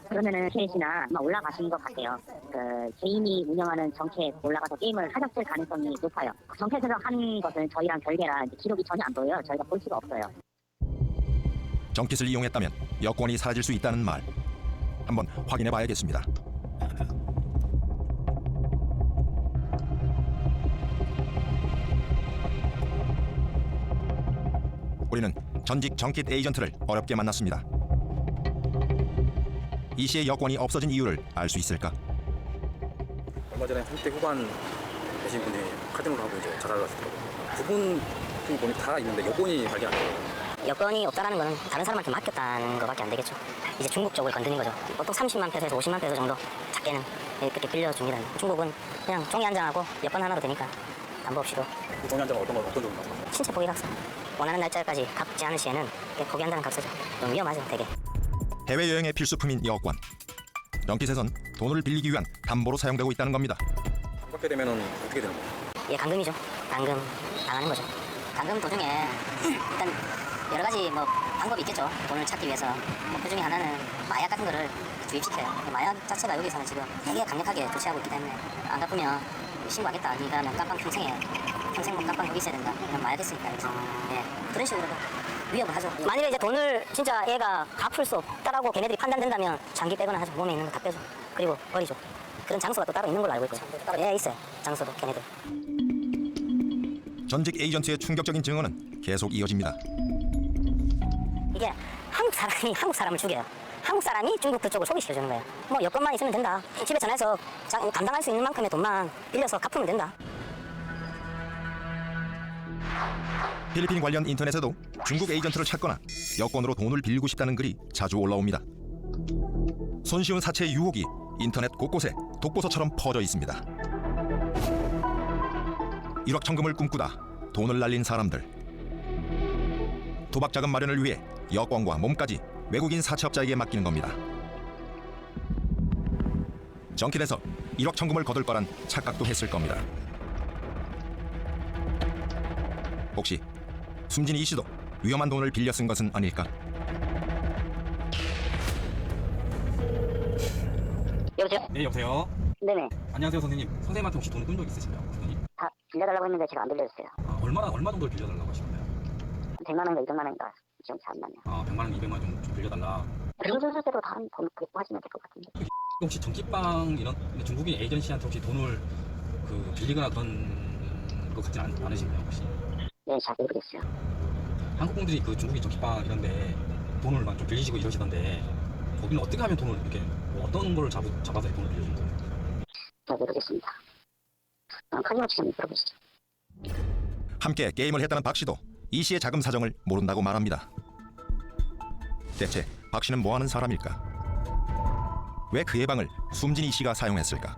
그러면은 시인 씨나 아마 올라가신 것 같아요. 그 개인이 운영하는 정책 올라가서 게임을 하셨을 가능성이 높아요. 정책에서 하는 것은 저희랑 별개라 기록이 전혀 안 보여요. 저희가 볼 수가 없어요. 정킷을 이용했다면 여권이 사라질 수 있다는 말. 한번 확인해 봐야겠습니다. 우리는 전직 정킷 에이전트를 어렵게 만났습니다. 이 씨의 여권이 없어진 이유를 알 수 있을까? 얼마 전에 30대 후반 되신 분이 카지노를 하고 이제 자살을 하셨더라고요. 그분 보니 다 있는데 여권이 발견 안 돼요. 여권이 없다라는 거는 다른 사람한테 맡겼다는 거밖에 안 되겠죠. 이제 중국 쪽을 건드린 거죠. 보통 30만 페소에서 50만 페소 정도 작게는 그렇게 빌려줍니다. 중국은 그냥 종이 한 장하고 여권 하나로 되니까 담보 없이도. 종이 한 장은 어떤 종류 나와요? 신체 포기각서. 원하는 날짜까지 갚지 않을 시에는 포기한다는 각서죠. 좀 위험하죠, 되게. 해외여행의 필수품인 여권. 정킷에선 돈을 빌리기 위한 담보로 사용되고 있다는 겁니다. 그렇게 되면 어떻게 되는 거예요? 예, 감금이죠. 감금 당하는 거죠. 감금 도중에 일단 여러 가지 방법이 있겠죠. 돈을 찾기 위해서. 그 중에 하나는 마약 같은 거를 주입시켜요. 마약 자체가 여기서는 지금 되게 강력하게 조치하고 있기 때문에 안 갚으면 신고하겠다. 네가 깜빵 평생 깜빵 여기 있어야 된다. 그냥 마약 했으니까. 그래서 그런 식으로 위협을 하죠. 만약에 이제 돈을 진짜 얘가 갚을 수 없다라고 걔네들이 판단된다면 장기 빼거나 하죠. 몸에 있는 거 다 빼죠. 그리고 버리죠. 그런 장소가 또 따로 있는 걸로 알고 있고요. 있어요. 장소도 걔네들. 전직 에이전트의 충격적인 증언은 계속 이어집니다. 이게 한국 사람을 죽여요. 한국 사람이 중국 그쪽을 소개시켜주는 거예요. 여권만 있으면 된다. 집에 전화해서 감당할 수 있는 만큼의 돈만 빌려서 갚으면 된다. 필리핀 관련 인터넷에도 중국 에이전트를 찾거나 여권으로 돈을 빌리고 싶다는 글이 자주 올라옵니다. 손쉬운 사채의 유혹이 인터넷 곳곳에 독보서처럼 퍼져 있습니다. 1억 천금을 꿈꾸다 돈을 날린 사람들. 도박 자금 마련을 위해 여권과 몸까지 외국인 사채업자에게 맡기는 겁니다. 정킷에서 1억 천금을 거둘 거란 착각도 했을 겁니다. 혹시 숨진 이 씨도 위험한 돈을 빌려 쓴 것은 아닐까? 여보세요? 네, 여보세요. 네네. 안녕하세요, 선생님. 선생님한테 혹시 돈 꾼 적 있으신가요, 선생님? 다 빌려달라고 했는데 제가 안 빌려줬어요. 얼마 정도를 빌려달라고 하시나요? 100만 원인가 200만 원인가 지금 잘 안 나네요. 100만 원, 200만 원 좀 빌려달라. 그런 순서대로 다 돈 하시면 될 것 같은데. 혹시 정kit방 이런 중국인 에이전시한테 혹시 돈을 빌리거나 그런 것 같진 않으신가요, 혹시? 네, 잘 모르겠어요. 한국 분들이 중국인 정kit방 이런데 돈을 막 좀 빌리시고 이러시던데 거기는 어떻게 하면 돈을 이렇게 어떤 걸 잡아서 돈을 빌려준 거예요? 잘 모르겠습니다. 카지노 측에 물어보시죠. 함께 게임을 했다는 박 씨도 이 씨의 자금 사정을 모른다고 말합니다. 대체 박 씨는 뭐 하는 사람일까? 왜 그의 방을 숨진 이 씨가 사용했을까?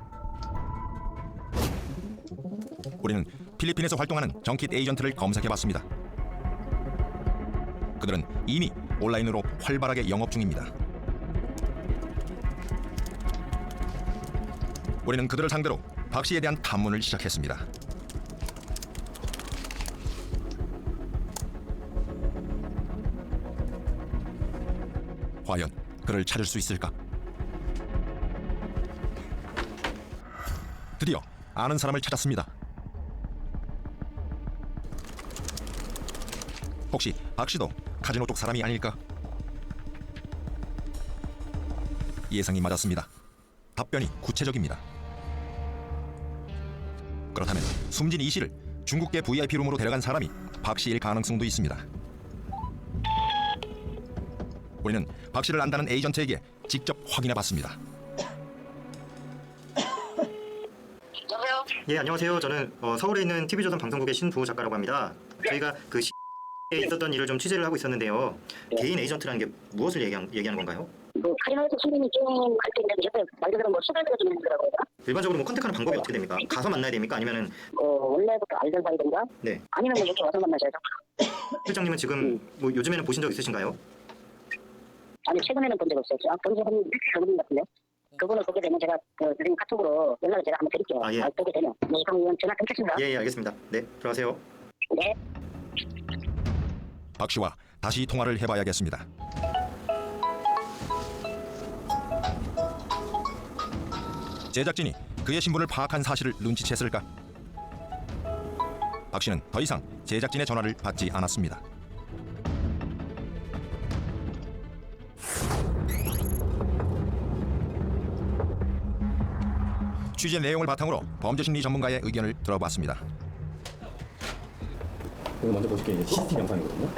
우리는 필리핀에서 활동하는 정킷 에이전트를 검색해봤습니다. 그들은 이미 온라인으로 활발하게 영업 중입니다. 우리는 그들을 상대로 박 씨에 대한 탐문을 시작했습니다. 과연 그를 찾을 수 있을까? 드디어 아는 사람을 찾았습니다. 혹시 박 씨도 카지노 쪽 사람이 아닐까? 예상이 맞았습니다. 답변이 구체적입니다. 그렇다면 숨진 이 씨를 중국계 VIP 룸으로 데려간 사람이 박 씨일 가능성도 있습니다. 우리는 박 씨를 안다는 에이전트에게 직접 확인해봤습니다. 예, 안녕하세요. 저는 서울에 있는 TV조선 방송국의 신부호 작가라고 합니다. 저희가 그 에 있었던 일을 좀 취재를 하고 있었는데요. 개인 에이전트라는 게 무엇을 얘기하는 건가요? 뭐 카리나이트 선생님이 게임 갈때 있는데 옆에 말 그대로 뭐 시간대가 좀 있는 거라고요. 일반적으로 뭐 컨택하는 방법이 어떻게 됩니까? 가서 만나야 됩니까? 아니면은 원래부터 알던 사이든가? 네. 아니면 뭐 여기 와서 만나셔야죠. 실장님은 지금 뭐 요즘에는 보신 적 있으신가요? 아니 최근에는 본 적 없어요. 본 적은 그분 같은데. 그분을 보게 되면 제가 선생님 카톡으로 연락을 제가 한번 드릴게요. 아, 예. 보게 되면. 네, 그럼 전화 끊겠습니다. 예, 알겠습니다. 네, 들어가세요. 네. 박 씨와 다시 통화를 해봐야겠습니다. 제작진이 그의 신분을 파악한 사실을 눈치챘을까? 박 씨는 더 이상 제작진의 전화를 받지 않았습니다. 취재 내용을 바탕으로 범죄심리 전문가의 의견을 들어봤습니다. 이거 먼저 보실 게 이제 CCTV 영상이거든요.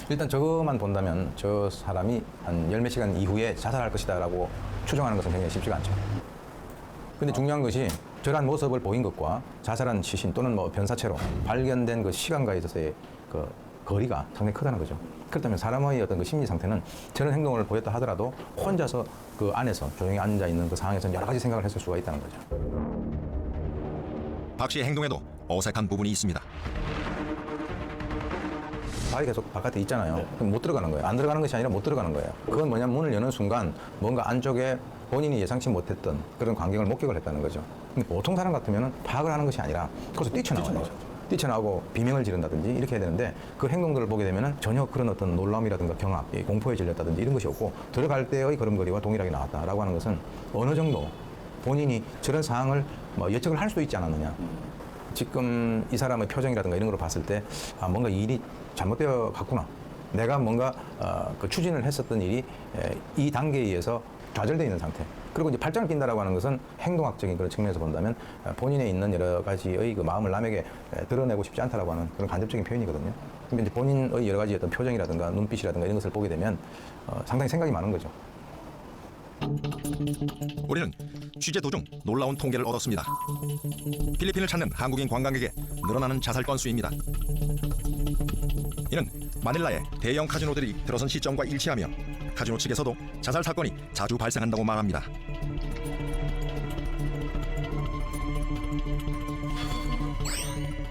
일단 저것만 본다면 저 사람이 한 10몇 시간 이후에 자살할 것이다 라고 추정하는 것은 굉장히 쉽지가 않죠. 근데 중요한 것이 저러한 모습을 보인 것과 자살한 시신 또는 뭐 변사체로 발견된 그 시간과 있어서의 그 거리가 상당히 크다는 거죠. 그렇다면 사람의 어떤 그 심리 상태는 저런 행동을 보였다 하더라도 혼자서 그 안에서 조용히 앉아 있는 그 상황에서는 여러 가지 생각을 했을 수가 있다는 거죠. 박 씨의 행동에도 어색한 부분이 있습니다. 발이 계속 바깥에 있잖아요. 그럼 못 들어가는 거예요. 안 들어가는 것이 아니라 못 들어가는 거예요. 그건 뭐냐면 문을 여는 순간 뭔가 안쪽에 본인이 예상치 못했던 그런 광경을 목격을 했다는 거죠. 근데 보통 사람 같으면 파악을 하는 것이 아니라 거기서 뛰쳐나와요. 뛰쳐나오고 비명을 지른다든지 이렇게 해야 되는데 그 행동들을 보게 되면 전혀 그런 어떤 놀라움이라든가 경악, 공포에 질렸다든지 이런 것이 없고 들어갈 때의 걸음걸이와 동일하게 나왔다라고 하는 것은 어느 정도 본인이 저런 상황을 뭐 예측을 할 수 있지 않았느냐. 지금 이 사람의 표정이라든가 이런 걸 봤을 때 뭔가 일이 잘못되어 갔구나. 내가 뭔가 그 추진을 했었던 일이 이 단계에 의해서 좌절되어 있는 상태. 그리고 이제 팔짱을 낀다라고 하는 것은 행동학적인 그런 측면에서 본다면 본인에 있는 여러 가지의 그 마음을 남에게 드러내고 싶지 않다라고 하는 그런 간접적인 표현이거든요. 근데 이제 본인의 여러 가지 어떤 표정이라든가 눈빛이라든가 이런 것을 보게 되면 상당히 생각이 많은 거죠. 우리는 취재 도중 놀라운 통계를 얻었습니다. 필리핀을 찾는 한국인 관광객의 늘어나는 자살 건수입니다. 이는 마닐라의 대형 카지노들이 들어선 시점과 일치하며 카지노 측에서도 자살 사건이 자주 발생한다고 말합니다.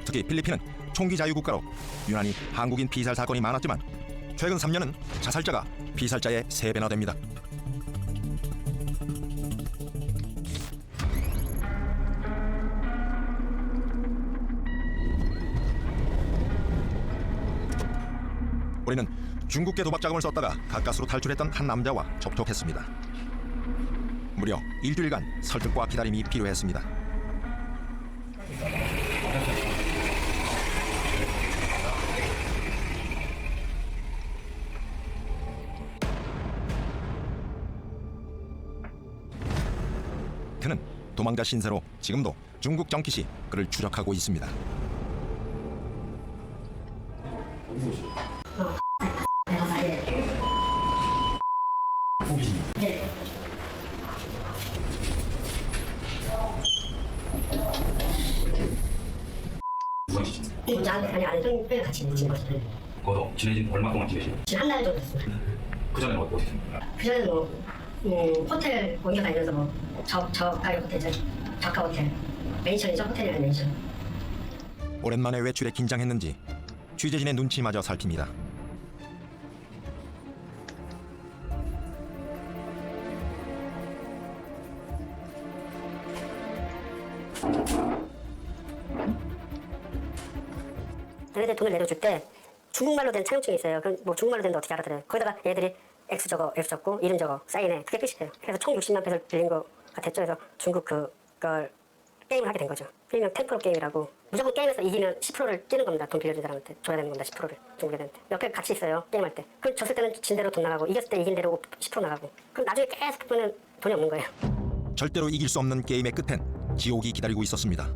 특히 필리핀은 총기 자유 국가로 유난히 한국인 피살 사건이 많았지만 최근 3년은 자살자가 피살자의 3배나 됩니다. 우리는 중국계 도박 자금을 썼다가 가까스로 탈출했던 한 남자와 접촉했습니다. 무려 일주일간 설득과 기다림이 필요했습니다. 그는 도망자 신세로 지금도 중국 정키시 그를 추적하고 있습니다. 아니 좀 같이 있는 거죠. 거기서 지내신 얼마 동안 지내신? 지금 한 달 정도 됐습니다. 그 전에는 어디 있습니까? 그 전에는 호텔 옮겨 다니면서 저가격 호텔, 저가 호텔, 매니션이죠. 호텔이라는 매니션. 오랜만에 외출에 긴장했는지 취재진의 눈치마저 살핍니다. 얘네들 돈을 내려줄 때 중국말로 된 차용증이 있어요. 그럼 뭐 중국말로 된데 어떻게 알아들어요? 거기다가 얘들이 X 적어, F 적고 이름 적어, 사인해. 그게 끝이에요. 그래서 총 60만 페소를 빌린 거 같았죠. 그래서 중국 그걸 게임을 하게 된 거죠. 일명 10% 게임이라고. 무조건 게임에서 이기면 10%를 찌는 겁니다. 돈 빌려준 사람한테 줘야 되는 겁니다. 10%를 중국 애들한테. 옆에 같이 있어요. 게임할 때. 그럼 졌을 때는 진 대로 돈 나가고 이겼을 때 이긴 대로 10% 나가고. 그럼 나중에 계속 보면 돈이 없는 거예요. 절대로 이길 수 없는 게임의 끝엔 지옥이 기다리고 있었습니다.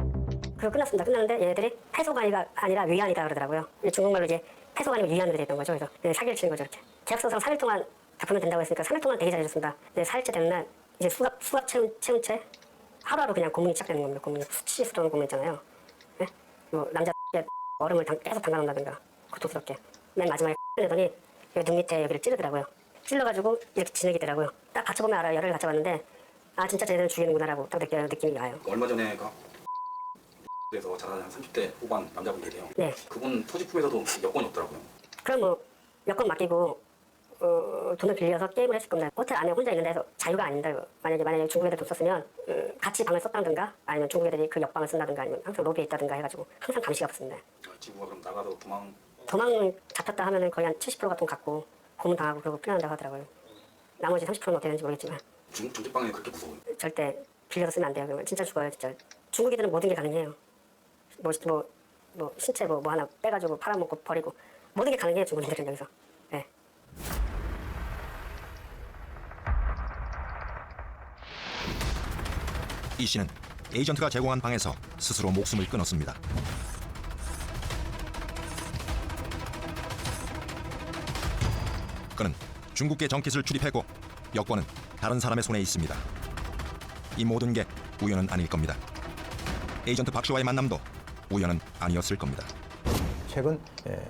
그리고 끝났습니다. 끝났는데 얘네들이 패소관이가 아니라 위안이다 그러더라고요. 중국말로 이제 패소관이면 위안으로 되어 있던 거죠. 그래서 사기를 치는 거죠. 이렇게. 계약서상 3일 동안 갚으면 된다고 했으니까 3일 동안 되게 잘해줬습니다. 4일째 되는 날 이제 수갑 채운 채 하루하루 그냥 고문이 시작되는 겁니다. 고문이 수치스러운 고문 있잖아요. 네? 뭐 남자 얼음을 계속 담가놓는다든가 고통스럽게 맨 마지막에 내더니 눈 밑에 여기를 찌르더라고요. 찔러가지고 이렇게 진흙이더라고요. 딱 받쳐보면 알아요. 열을 받쳐봤는데 아 진짜 쟤네들 죽이는구나라고 딱 느낌이 와요. 얼마 전에 그래서 자라는 30대 후반 남자분이 계세요. 네. 그분 토지품에서도 여권이 없더라고요. 그럼 뭐 여권 맡기고 돈을 빌려서 게임을 했을 겁니다. 호텔 안에 혼자 있는 데서 자유가 아닙니다. 만약에 중국 애들 돈 썼으면 같이 방을 썼다든가 아니면 중국 애들이 그 옆방을 쓴다든가 아니면 항상 로비에 있다든가 해가지고 항상 감시가 붙습니다. 지구가 그럼 나가서 도망 잡혔다 하면은 거의 한 70%가 돈 갖고 고문 당하고 그러고 풀려난다고 하더라고요. 나머지 30%는 어떻게 되는지 모르겠지만 중집방에 그렇게 무서워요? 절대 빌려서 쓰면 안 돼요. 그러면 진짜 죽어요. 진짜 중국 애들은 모든 게 가능해요. 뭐 신체 뭐 하나 빼가지고 팔아먹고 버리고 모든 게 가능해요. 중국인들은 여기서. 네. 이 씨는 에이전트가 제공한 방에서 스스로 목숨을 끊었습니다. 그는 중국계 정킷을 출입했고 여권은 다른 사람의 손에 있습니다. 이 모든 게 우연은 아닐 겁니다. 에이전트 박 씨와의 만남도 우연은 아니었을 겁니다. 최근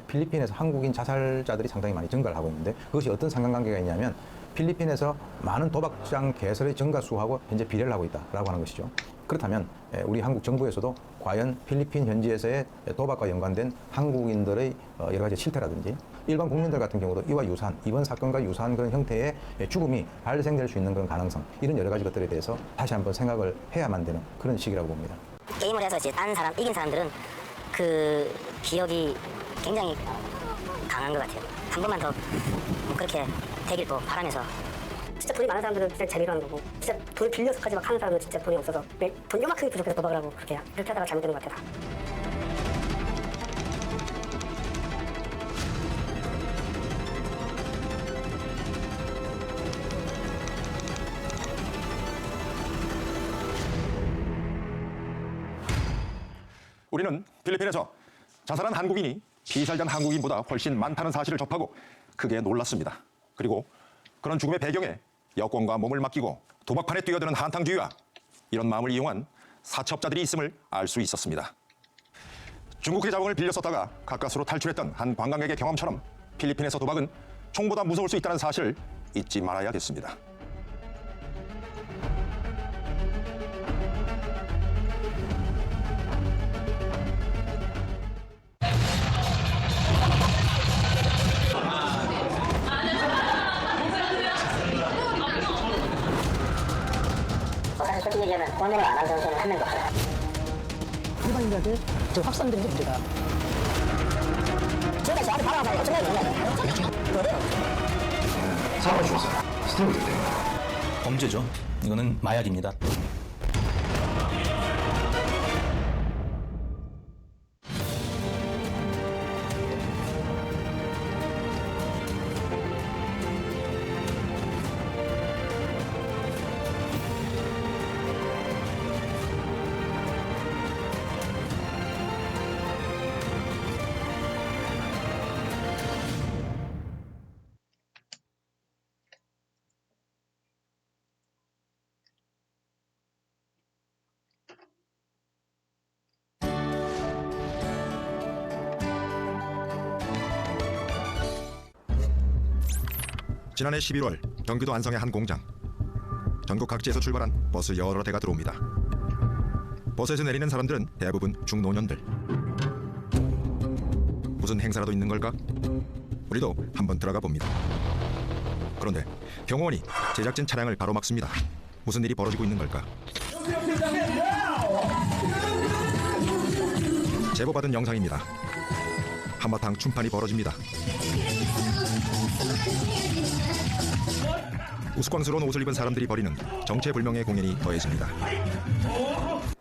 필리핀에서 한국인 자살자들이 상당히 많이 증가를 하고 있는데 그것이 어떤 상관관계가 있냐면 필리핀에서 많은 도박장 개설의 증가 수하고 현재 비례를 하고 있다라고 하는 것이죠. 그렇다면 우리 한국 정부에서도 과연 필리핀 현지에서의 도박과 연관된 한국인들의 여러 가지 실태라든지 일반 국민들 같은 경우도 이와 유사한 이번 사건과 유사한 그런 형태의 죽음이 발생될 수 있는 그런 가능성 이런 여러 가지 것들에 대해서 다시 한번 생각을 해야만 되는 그런 시기라고 봅니다. 게임을 해서 이제 딴 사람 이긴 사람들은 그 기억이 굉장히 강한 것 같아요. 한 번만 더 그렇게 되길 또 바라면서. 진짜 돈이 많은 사람들은 진짜 재미로 하는 거고 진짜 돈을 빌려서까지 막 하는 사람은 진짜 돈이 없어서 돈 요만큼이 부족해서 도박을 하고 그렇게 하다가 잘못되는 것 같아요. 우리는 필리핀에서 자살한 한국인이 피살된 한국인보다 훨씬 많다는 사실을 접하고 크게 놀랐습니다. 그리고 그런 죽음의 배경에 여권과 몸을 맡기고 도박판에 뛰어드는 한탕주의와 이런 마음을 이용한 사채업자들이 있음을 알 수 있었습니다. 중국의 자본을 빌려 썼다가 가까스로 탈출했던 한 관광객의 경험처럼 필리핀에서 도박은 총보다 무서울 수 있다는 사실을 잊지 말아야겠습니다. 사실 솔직히 얘기하면 오늘은 안 한 선수는 한 명도 없어요. 일반인들한테 저 확산되는 게 문제다. 제가 저한테 바로 와서 어쩌면 되냐. 사고 죽었어요. 스트레스 때문에. 범죄죠. 이거는 마약입니다. 지난해 11월 경기도 안성의 한 공장. 전국 각지에서 출발한 버스 여러 대가 들어옵니다. 버스에서 내리는 사람들은 대부분 중노년들. 무슨 행사라도 있는 걸까? 우리도 한번 들어가 봅니다. 그런데 경호원이 제작진 차량을 가로막습니다. 무슨 일이 벌어지고 있는 걸까? 제보받은 영상입니다. 한바탕 춤판이 벌어집니다. 우스꽝스러운 옷을 입은 사람들이 벌이는 정체불명의 공연이 더해집니다.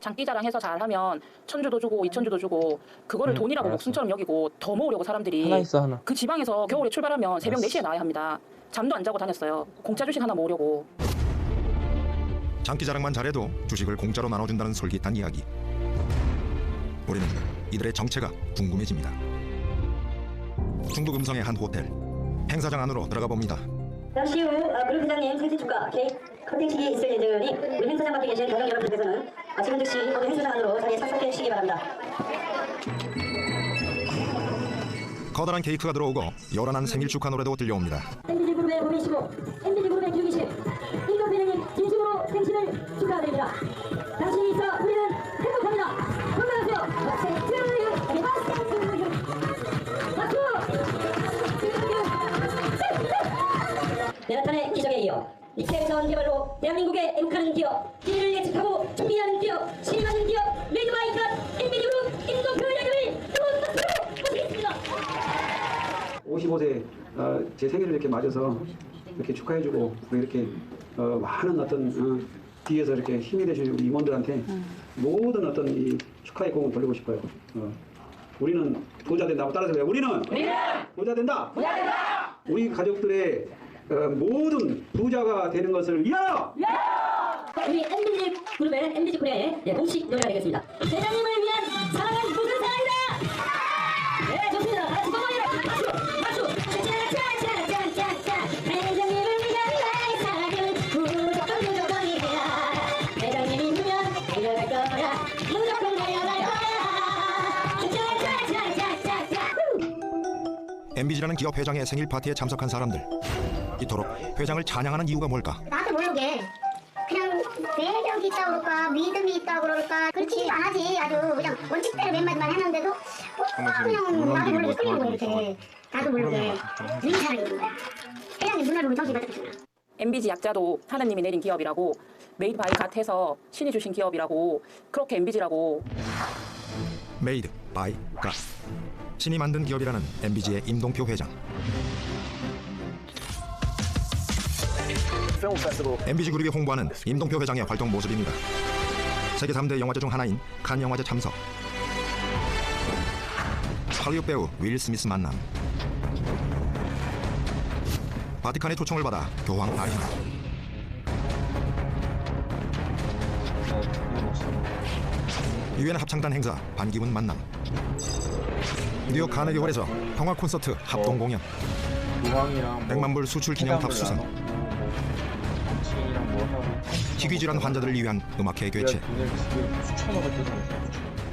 장기자랑해서 잘하면 1,000주도 주고 2,000주도 주고 그거를 돈이라고 목숨처럼 여기고 더 모으려고 사람들이 하나. 그 지방에서 겨울에 출발하면 새벽 4시에 나와야 합니다. 잠도 안 자고 다녔어요. 공짜 주식 하나 모으려고. 장기자랑만 잘해도 주식을 공짜로 나눠준다는 솔깃한 이야기. 우리는 이들의 정체가 궁금해집니다. 충북 음성의 한 호텔. 행사장 안으로 들어가 봅니다. 잠시 후 그룹 회장님 생신 축하 케이크 컨텐츠기 있을 예정이니 우리 행사장 밖에 계신 대형 여러분께서는 지금 즉시 모두 행사장 안으로 자리에 착석해 주시기 바랍니다. 커다란 케이크가 들어오고 요란한 생일 축하 노래도 들려옵니다. MBG 그룹의 고민이시고 MBG 그룹의 기록이신 임동 회장님 진심으로 생신을 축하드립니다. 당신이 있어 우리는 행복합니다. 건강하세요. 박수! 메라탄의 기적에 이어 닉셀 자원 개발로 대한민국에 애국하는 기업, 기회를 예측하고 준비하는 기업, 신임하는 기업, 메이드바이카 MBG 그룹 임동 회장님을 또 모시겠습니다. 55세 제 생일을 이렇게 맞아서 이렇게 축하해주고 이렇게 많은 어떤 뒤에서 이렇게 힘이 되신 우리 임원들한테 모든 어떤 이 축하의 공을 돌리고 싶어요. 우리는 부자 된다. 따라서 해요. 우리는 부자 된다. 우리 가족들의 모든 부자가 되는 것을 위하여. 우리 MBG 그룹의 MBG 코리아의 공식 노래가 되겠습니다. 대장님을 위한 사랑은 모든 사랑이다. 네, 좋습니다. 같이 동원해라. 박수. 짜짜짜짜짜짜. 대장님을 위한 나의 사랑은 무조건이야. 대장님이 있으면 달려갈 거야. 무조건 달려갈 거야. 짜짜짜짜짜짜. MBG라는 기업 회장의 생일 파티에 참석한 사람들. 이토록 회장을 찬양하는 이유가 뭘까? 나도 모르게 그냥 매력이 있다고 그럴까 믿음이 있다고 그럴까 그렇지 안 하지. 아주 그냥 원칙대로 몇 마디만 해놨는데도 그냥 나도 모르게 끌리는 거 이렇게. 나도 모르게 눈이 살아있는 거야. 회장님 눈을 보면 정신이 바짝 드잖아. MBG 약자도 하나님이 내린 기업이라고, 메이드 바이 갓해서 신이 주신 기업이라고, 그렇게 MBG라고. 메이드 바이 갓. 신이 만든 기업이라는 MBG의 임동표 회장. MBG 그룹이 홍보하는 임동표 회장의 활동 모습입니다. 세계 3대 영화제 중 하나인 칸 영화제 참석. 할리우드 배우 윌 스미스 만남. 바티칸의 초청을 받아 교황 아리나. 유엔 합창단 행사 반기문 만남. 뉴욕 카네기홀에서 평화 콘서트 합동 공연. 100만 불 수출 기념탑 수상. 희귀 질환 환자들을 위한 음악회 개최.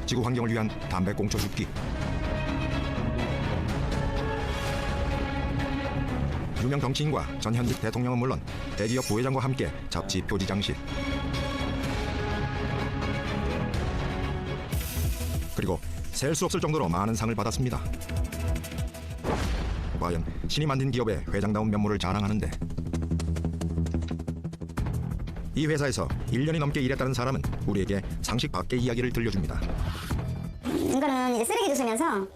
지구 환경을 위한 담배꽁초 줍기. 유명 정치인과 전 현직 대통령은 물론 대기업 부회장과 함께 잡지 표지 장식. 그리고 셀 수 없을 정도로 많은 상을 받았습니다. 과연 신이 만든 기업의 회장다운 면모를 자랑하는데, 이 회사에서 1년이 넘게 일했다는 사람은 우리에게 상식 밖의 이야기를 들려줍니다. 이거는 이제 쓰레기 주시면서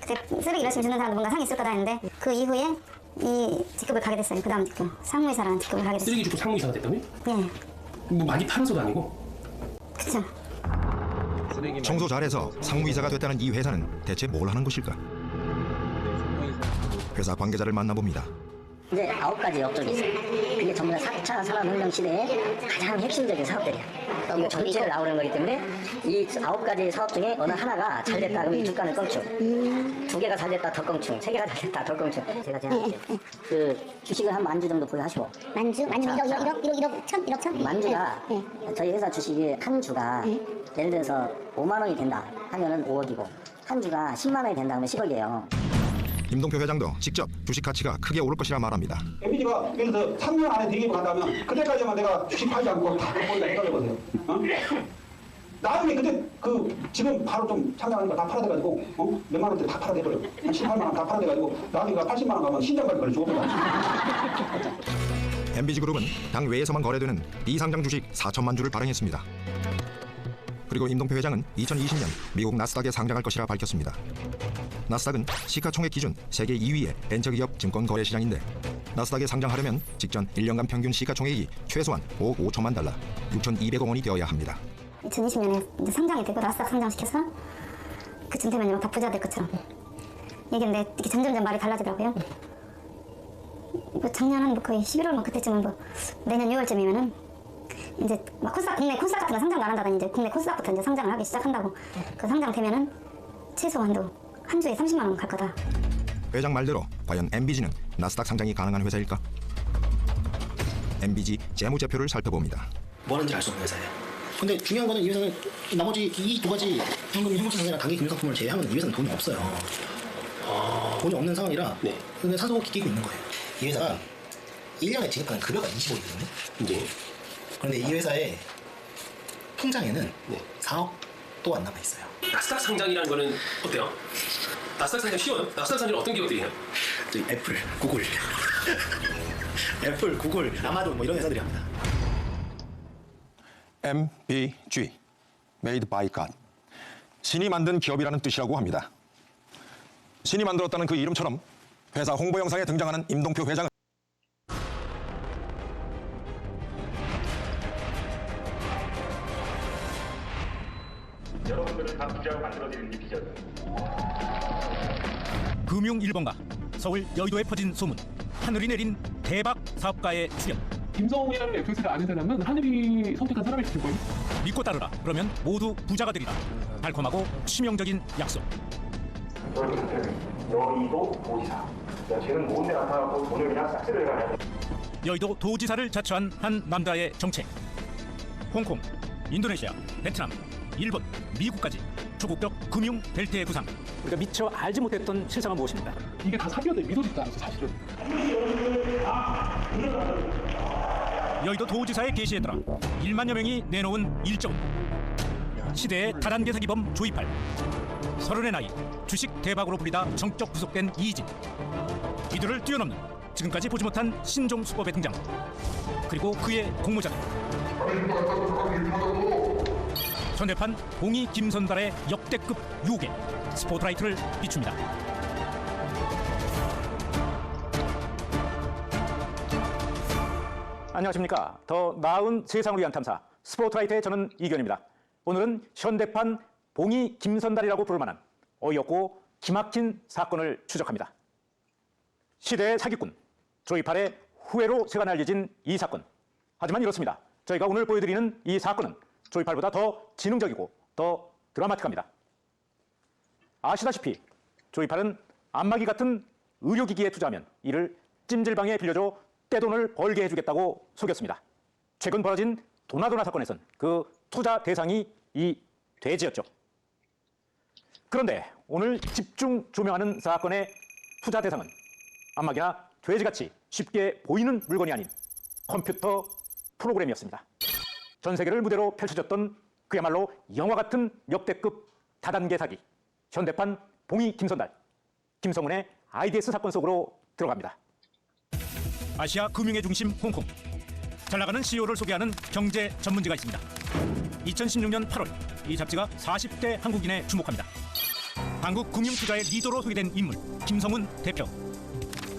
그때 쓰레기 열심히 주는 사람도 뭔가 상이 있을 거다 했는데 그 이후에 이 직급을 가게 됐어요. 그 다음 직급 상무이사라는 직급을 가게 됐어요. 쓰레기 주고 상무이사가 됐다고요? 네. 뭐 많이 팔아서도 아니고? 그쵸. 청소 잘해서 상무이사가 됐다는 이 회사는 대체 뭘 하는 것일까? 회사 관계자를 만나봅니다. 이제 9가지 업종이 있어요. 그게 전부 다 4차 산업혁명 시대의 가장 핵심적인 사업들이야. 이거 전체를 나오는 거기 때문에 이 9가지 사업 중에 어느 하나가 잘 됐다 그러면 이 주가는 껑충, 2개가 잘 됐다 더 껑충, 3개가 잘 됐다 더 껑충. 제가 제안할게요. 그 주식을 한 만주 정도 보유하시고. 만주 1억 천? 만주가 저희 회사 주식이 한 주가 예를 들어서 5만 원이 된다 하면은 5억이고 한 주가 10만 원이 된다 하면 10억이에요. 임동표 회장도 직접 주식 가치가 크게 오를 것이라 말합니다. MBG가 예를 들어 3년 안에 대기업 간다면 그때까지만 내가 주식 팔지 않고 다 갖고 온다 생각해보세요. 나중에 그때 지금 바로 좀 참여하는 거 다 팔아대가지고 몇만 원짜리 다 팔아대버려. 한 18만 원 다 팔아대가지고 나중에 80만 원 가면 신장까지 걸려 죽어버려. MBG 그룹은 당 외에서만 거래되는 비상장 주식 4천만 주를 발행했습니다. 그리고 임동표 회장은 2020년 미국 나스닥에 상장할 것이라 밝혔습니다. 나스닥은 시가총액 기준 세계 2위의 벤처기업 증권거래 시장인데, 나스닥에 상장하려면 직전 1년간 평균 시가총액이 최소한 5억 5천만 달러, 6,200억 원이 되어야 합니다. 2020년에 이제 상장이 되고 나스닥 상장시켜서 그쯤 되면 다 부자 될 것처럼 얘기했는데 이렇게 점점점 말이 달라지더라고요. 작년 한 거의 11월 그때쯤은 내년 6월쯤이면은 이제 막 국내 코스닥 같은 거 상장도 안 한다더니 이제 국내 코스닥부터 이제 상장을 하기 시작한다고. 그 상장되면은 최소한도 한 주에 30만 원 갈 거다. 회장 말대로 과연 MBG는 나스닥 상장이 가능한 회사일까? MBG 재무제표를 살펴봅니다. 뭐 하는지 알 수 없는 회사예요. 근데 중요한 거는 이 회사는 나머지 이 두 가지 현금 현금자산이랑 단기 금융상품을 제외하면 이 회사는 돈이 없어요. 돈이 없는 상황이라 근데 사서 끼고 있는 거예요. 이 회사가 1년에 지급하는 급여가 20억이거든요. 네. 그런데 이 회사의 통장에는 4억도 안 남아 있어요. 나스닥 상장이라는 거는 어때요? 나스닥 상장 쉬워요? 나스닥 상장은 어떤 기업들이 해요? 애플, 구글, 애플, 구글, 아마존 뭐 이런 회사들이 합니다. MBG, Made by God. 신이 만든 기업이라는 뜻이라고 합니다. 신이 만들었다는 그 이름처럼 회사 홍보 영상에 등장하는 임동표 회장은 여러분들을 다 부자로 만들어드리는 이 비전. 금융 1번가 서울 여의도에 퍼진 소문. 하늘이 내린 대박 사업가의 출연. 김성웅이라는 FX를 아는 사람은 하늘이 선택한 사람일 줄 거예요. 믿고 따르라. 그러면 모두 부자가 되리라. 달콤하고 치명적인 약속. 여의도 도지사. 쟤는 뭔데 나타나고 돈을 그냥 싹쓸이를 가네. 여의도 도지사를 자처한 한 남자의 정책. 홍콩, 인도네시아, 베트남, 일본, 미국까지 초국적 금융 벨트의 구상. 우리가 미처 알지 못했던 실상은 무엇입니까? 이게 다 사기업들 미소짓도 않았어 사실은. 여의도 도지사의 게시에 따라 1만여 명이 내놓은 일정은 시대의 다단계 사기범 조이팔, 30의 나이 주식 대박으로 불리다 정적 구속된 이진, 이들을 뛰어넘는 지금까지 보지 못한 신종 수법의 등장, 그리고 그의 공모자들. 현대판 봉이 김선달의 역대급 유혹에 스포트라이트를 비춥니다. 안녕하십니까. 더 나은 세상을 위한 탐사 스포트라이트의 저는 이견입니다. 오늘은 현대판 봉이 김선달이라고 부를 만한 어이없고 기막힌 사건을 추적합니다. 시대의 사기꾼 조이팔의 후회로 새가 날려진 이 사건. 하지만 이렇습니다. 저희가 오늘 보여드리는 이 사건은 조이팔보다 더 지능적이고 더 드라마틱합니다. 아시다시피 조이팔은 안마기 같은 의료기기에 투자하면 이를 찜질방에 빌려줘 떼돈을 벌게 해주겠다고 속였습니다. 최근 벌어진 도나도나 사건에선 그 투자 대상이 이 돼지였죠. 그런데 오늘 집중 조명하는 사건의 투자 대상은 안마기나 돼지같이 쉽게 보이는 물건이 아닌 컴퓨터 프로그램이었습니다. 전 세계를 무대로 펼쳐졌던 그야말로 영화 같은 역대급 다단계 사기, 현대판 봉이 김선달, 김성훈의 IDS 사건 속으로 들어갑니다. 아시아 금융의 중심 홍콩. 잘나가는 CEO를 소개하는 경제 전문지가 있습니다. 2016년 8월 이 잡지가 40대 한국인에 주목합니다. 한국 금융투자의 리더로 소개된 인물 김성훈 대표.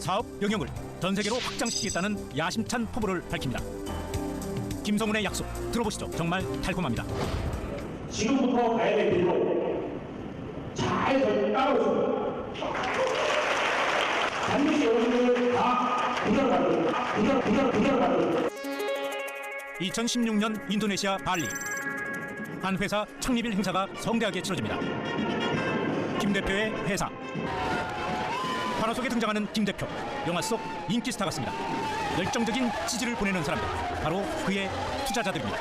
사업 영역을 전 세계로 확장시키겠다는 야심찬 포부를 밝힙니다. 김성훈의 약속 들어보시죠. 정말 달콤합니다. 지금부터 가야 될 길로 잘 따라오십니다. 반드시 여러분들 다 부자를 받을 2016년 인도네시아 발리. 한 회사 창립일 행사가 성대하게 치러집니다. 김 대표의 회사. 만화 속에 등장하는 김 대표. 영화 속 인기 스타 같습니다. 열정적인 지지를 보내는 사람들. 바로 그의 투자자들입니다.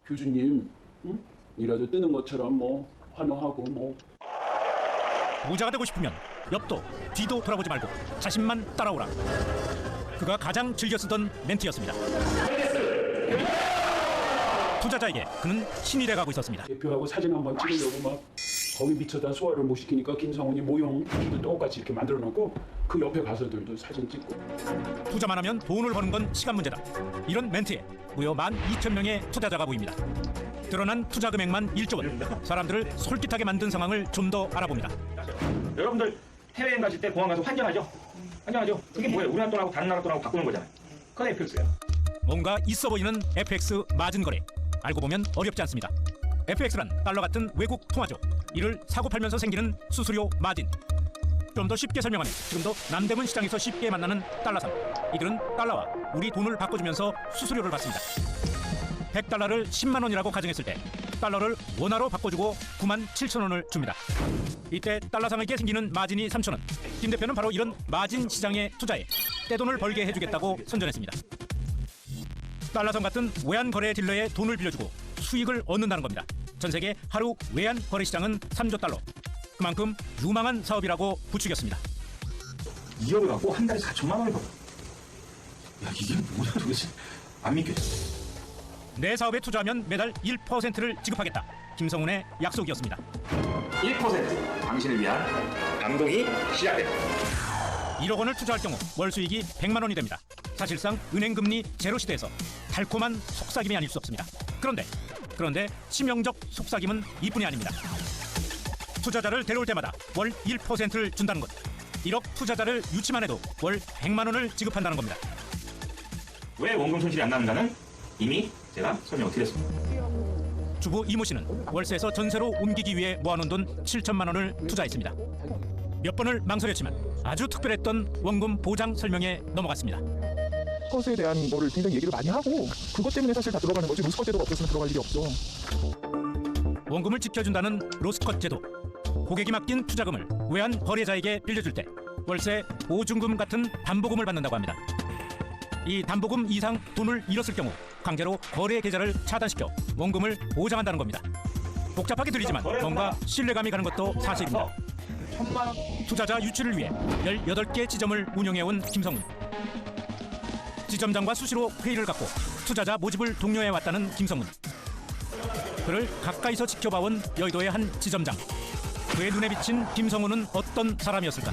교주님, 응? 이라도 뜨는 것처럼 뭐 환호하고 뭐. 부자가 되고 싶으면 옆도 뒤도 돌아보지 말고 자신만 따라오라. 그가 가장 즐겨 쓰던 멘트였습니다. 투자자에게 그는 신이 돼가고 있었습니다. 대표하고 사진 한번 찍으려고 막 거기 미쳐다 소화를 못 시키니까 김성훈이 모형도 똑같이 이렇게 만들어 놓고 그 옆에 가서들도 사진 찍고. 투자만 하면 돈을 버는 건 시간 문제다. 이런 멘트에 무려 12,000명의 투자자가 보입니다. 드러난 투자 금액만 1조 원. 사람들을 솔깃하게 만든 상황을 좀 더 알아봅니다. 여러분들 해외여행 가실 때 공항 가서 환전하죠? 환전하죠? 그게 뭐예요? 우리나라 돈하고 다른 나라 돈하고 바꾸는 거잖아요. 그건 FX예요. 뭔가 있어 보이는 FX 마진 거래. 알고 보면 어렵지 않습니다. FX란 달러 같은 외국 통화죠. 이를 사고 팔면서 생기는 수수료 마진. 좀 더 쉽게 설명하면 지금도 남대문 시장에서 쉽게 만나는 달러상. 이들은 달러와 우리 돈을 바꿔주면서 수수료를 받습니다. 100달러를 10만 원이라고 가정했을 때 달러를 원화로 바꿔주고 97,000원을 줍니다. 이때 달러상에게 생기는 마진이 3,000원. 김 대표는 바로 이런 마진 시장에 투자해 떼돈을 벌게 해주겠다고 선전했습니다. 달러성 같은 외환 거래 딜러에 돈을 빌려주고 수익을 얻는다는 겁니다. 전 세계 하루 외환 거래 시장은 3조 달러. 그만큼 유망한 사업이라고 부추겼습니다. 2억을 갖고 한 달에 4천만 원을 벌어. 야, 이게 뭐야 도대체. 안 믿겨져. 내 사업에 투자하면 매달 1%를 지급하겠다. 김성훈의 약속이었습니다. 1% 당신을 위한 감동이 시작됩니다. 1억 원을 투자할 경우 월 수익이 100만 원이 됩니다. 사실상 은행 금리 제로 시대에서 달콤한 속삭임이 아닐 수 없습니다. 그런데 치명적 속삭임은 이뿐이 아닙니다. 투자자를 데려올 때마다 월 1%를 준다는 것. 1억 투자자를 유치만 해도 월 100만 원을 지급한다는 겁니다. 왜 원금 손실이 안 나는가는 이미 제가 설명을 드렸습니다. 주부 이모 씨는 월세에서 전세로 옮기기 위해 모아놓은 돈 7천만 원을 투자했습니다. 몇 번을 망설였지만 아주 특별했던 원금 보장 설명에 넘어갔습니다. 것에 대한 거를 굉장히 얘기를 많이 하고 그것 때문에 사실 다 들어가는 거지. 로스컷 제도가 없었으면 들어갈 일이 없죠. 원금을 지켜준다는 로스컷 제도. 고객이 맡긴 투자금을 외환 거래자에게 빌려줄 때 월세 보증금 같은 담보금을 받는다고 합니다. 이 담보금 이상 돈을 잃었을 경우 강제로 거래 계좌를 차단시켜 원금을 보장한다는 겁니다. 복잡하게 들리지만 뭔가 신뢰감이 가는 것도 사실입니다. 투자자 유치를 위해 18개 지점을 운영해온 김성훈. 지점장과 수시로 회의를 갖고 투자자 모집을 독려해왔다는 김성훈. 그를 가까이서 지켜봐온 여의도의 한 지점장. 그의 눈에 비친 김성훈은 어떤 사람이었을까?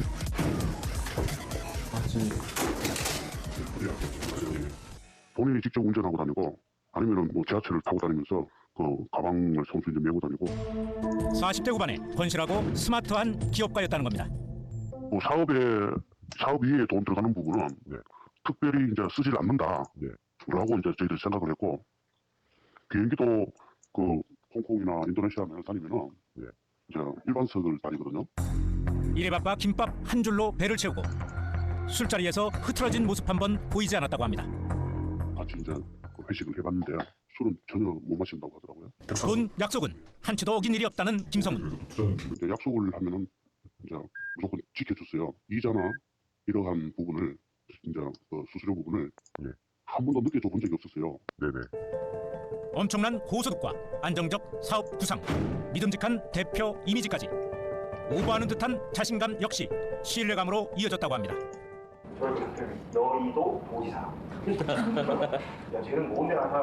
본인이 직접 운전하고 다니고 아니면은 뭐 지하철을 타고 다니면서 그 가방을 손수에 메고 다니고 40대 후반에 건실하고 스마트한 기업가였다는 겁니다. 뭐 사업 위에 돈 들어가는 부분은 특별히 이제 쓰질 않는다. 라고 이제 저희들 생각을 했고 비행기도 그 홍콩이나 인도네시아 다니면은 이제 일반석을 다니거든요. 일에 바빠 김밥 한 줄로 배를 채우고 술자리에서 흐트러진 모습 한번 보이지 않았다고 합니다. 같이 이제 회식을 해봤는데 술은 전혀 못 마신다고 하더라고요. 돈 약속은 한치도 어긴 일이 없다는 김성훈. 이제 약속을 하면은 이제 무조건 지켜줬어요. 이자나 이러한 부분을 이제 그 수수료 부분을 한 번도 늦게 줘본 적이 없었어요. 네네. 엄청난 고소득과 안정적 사업 구상, 믿음직한 대표 이미지까지 오버하는 듯한 자신감 역시 신뢰감으로 이어졌다고 합니다. 여의도 도지사. 야, 쟤는 뭔데 나타나?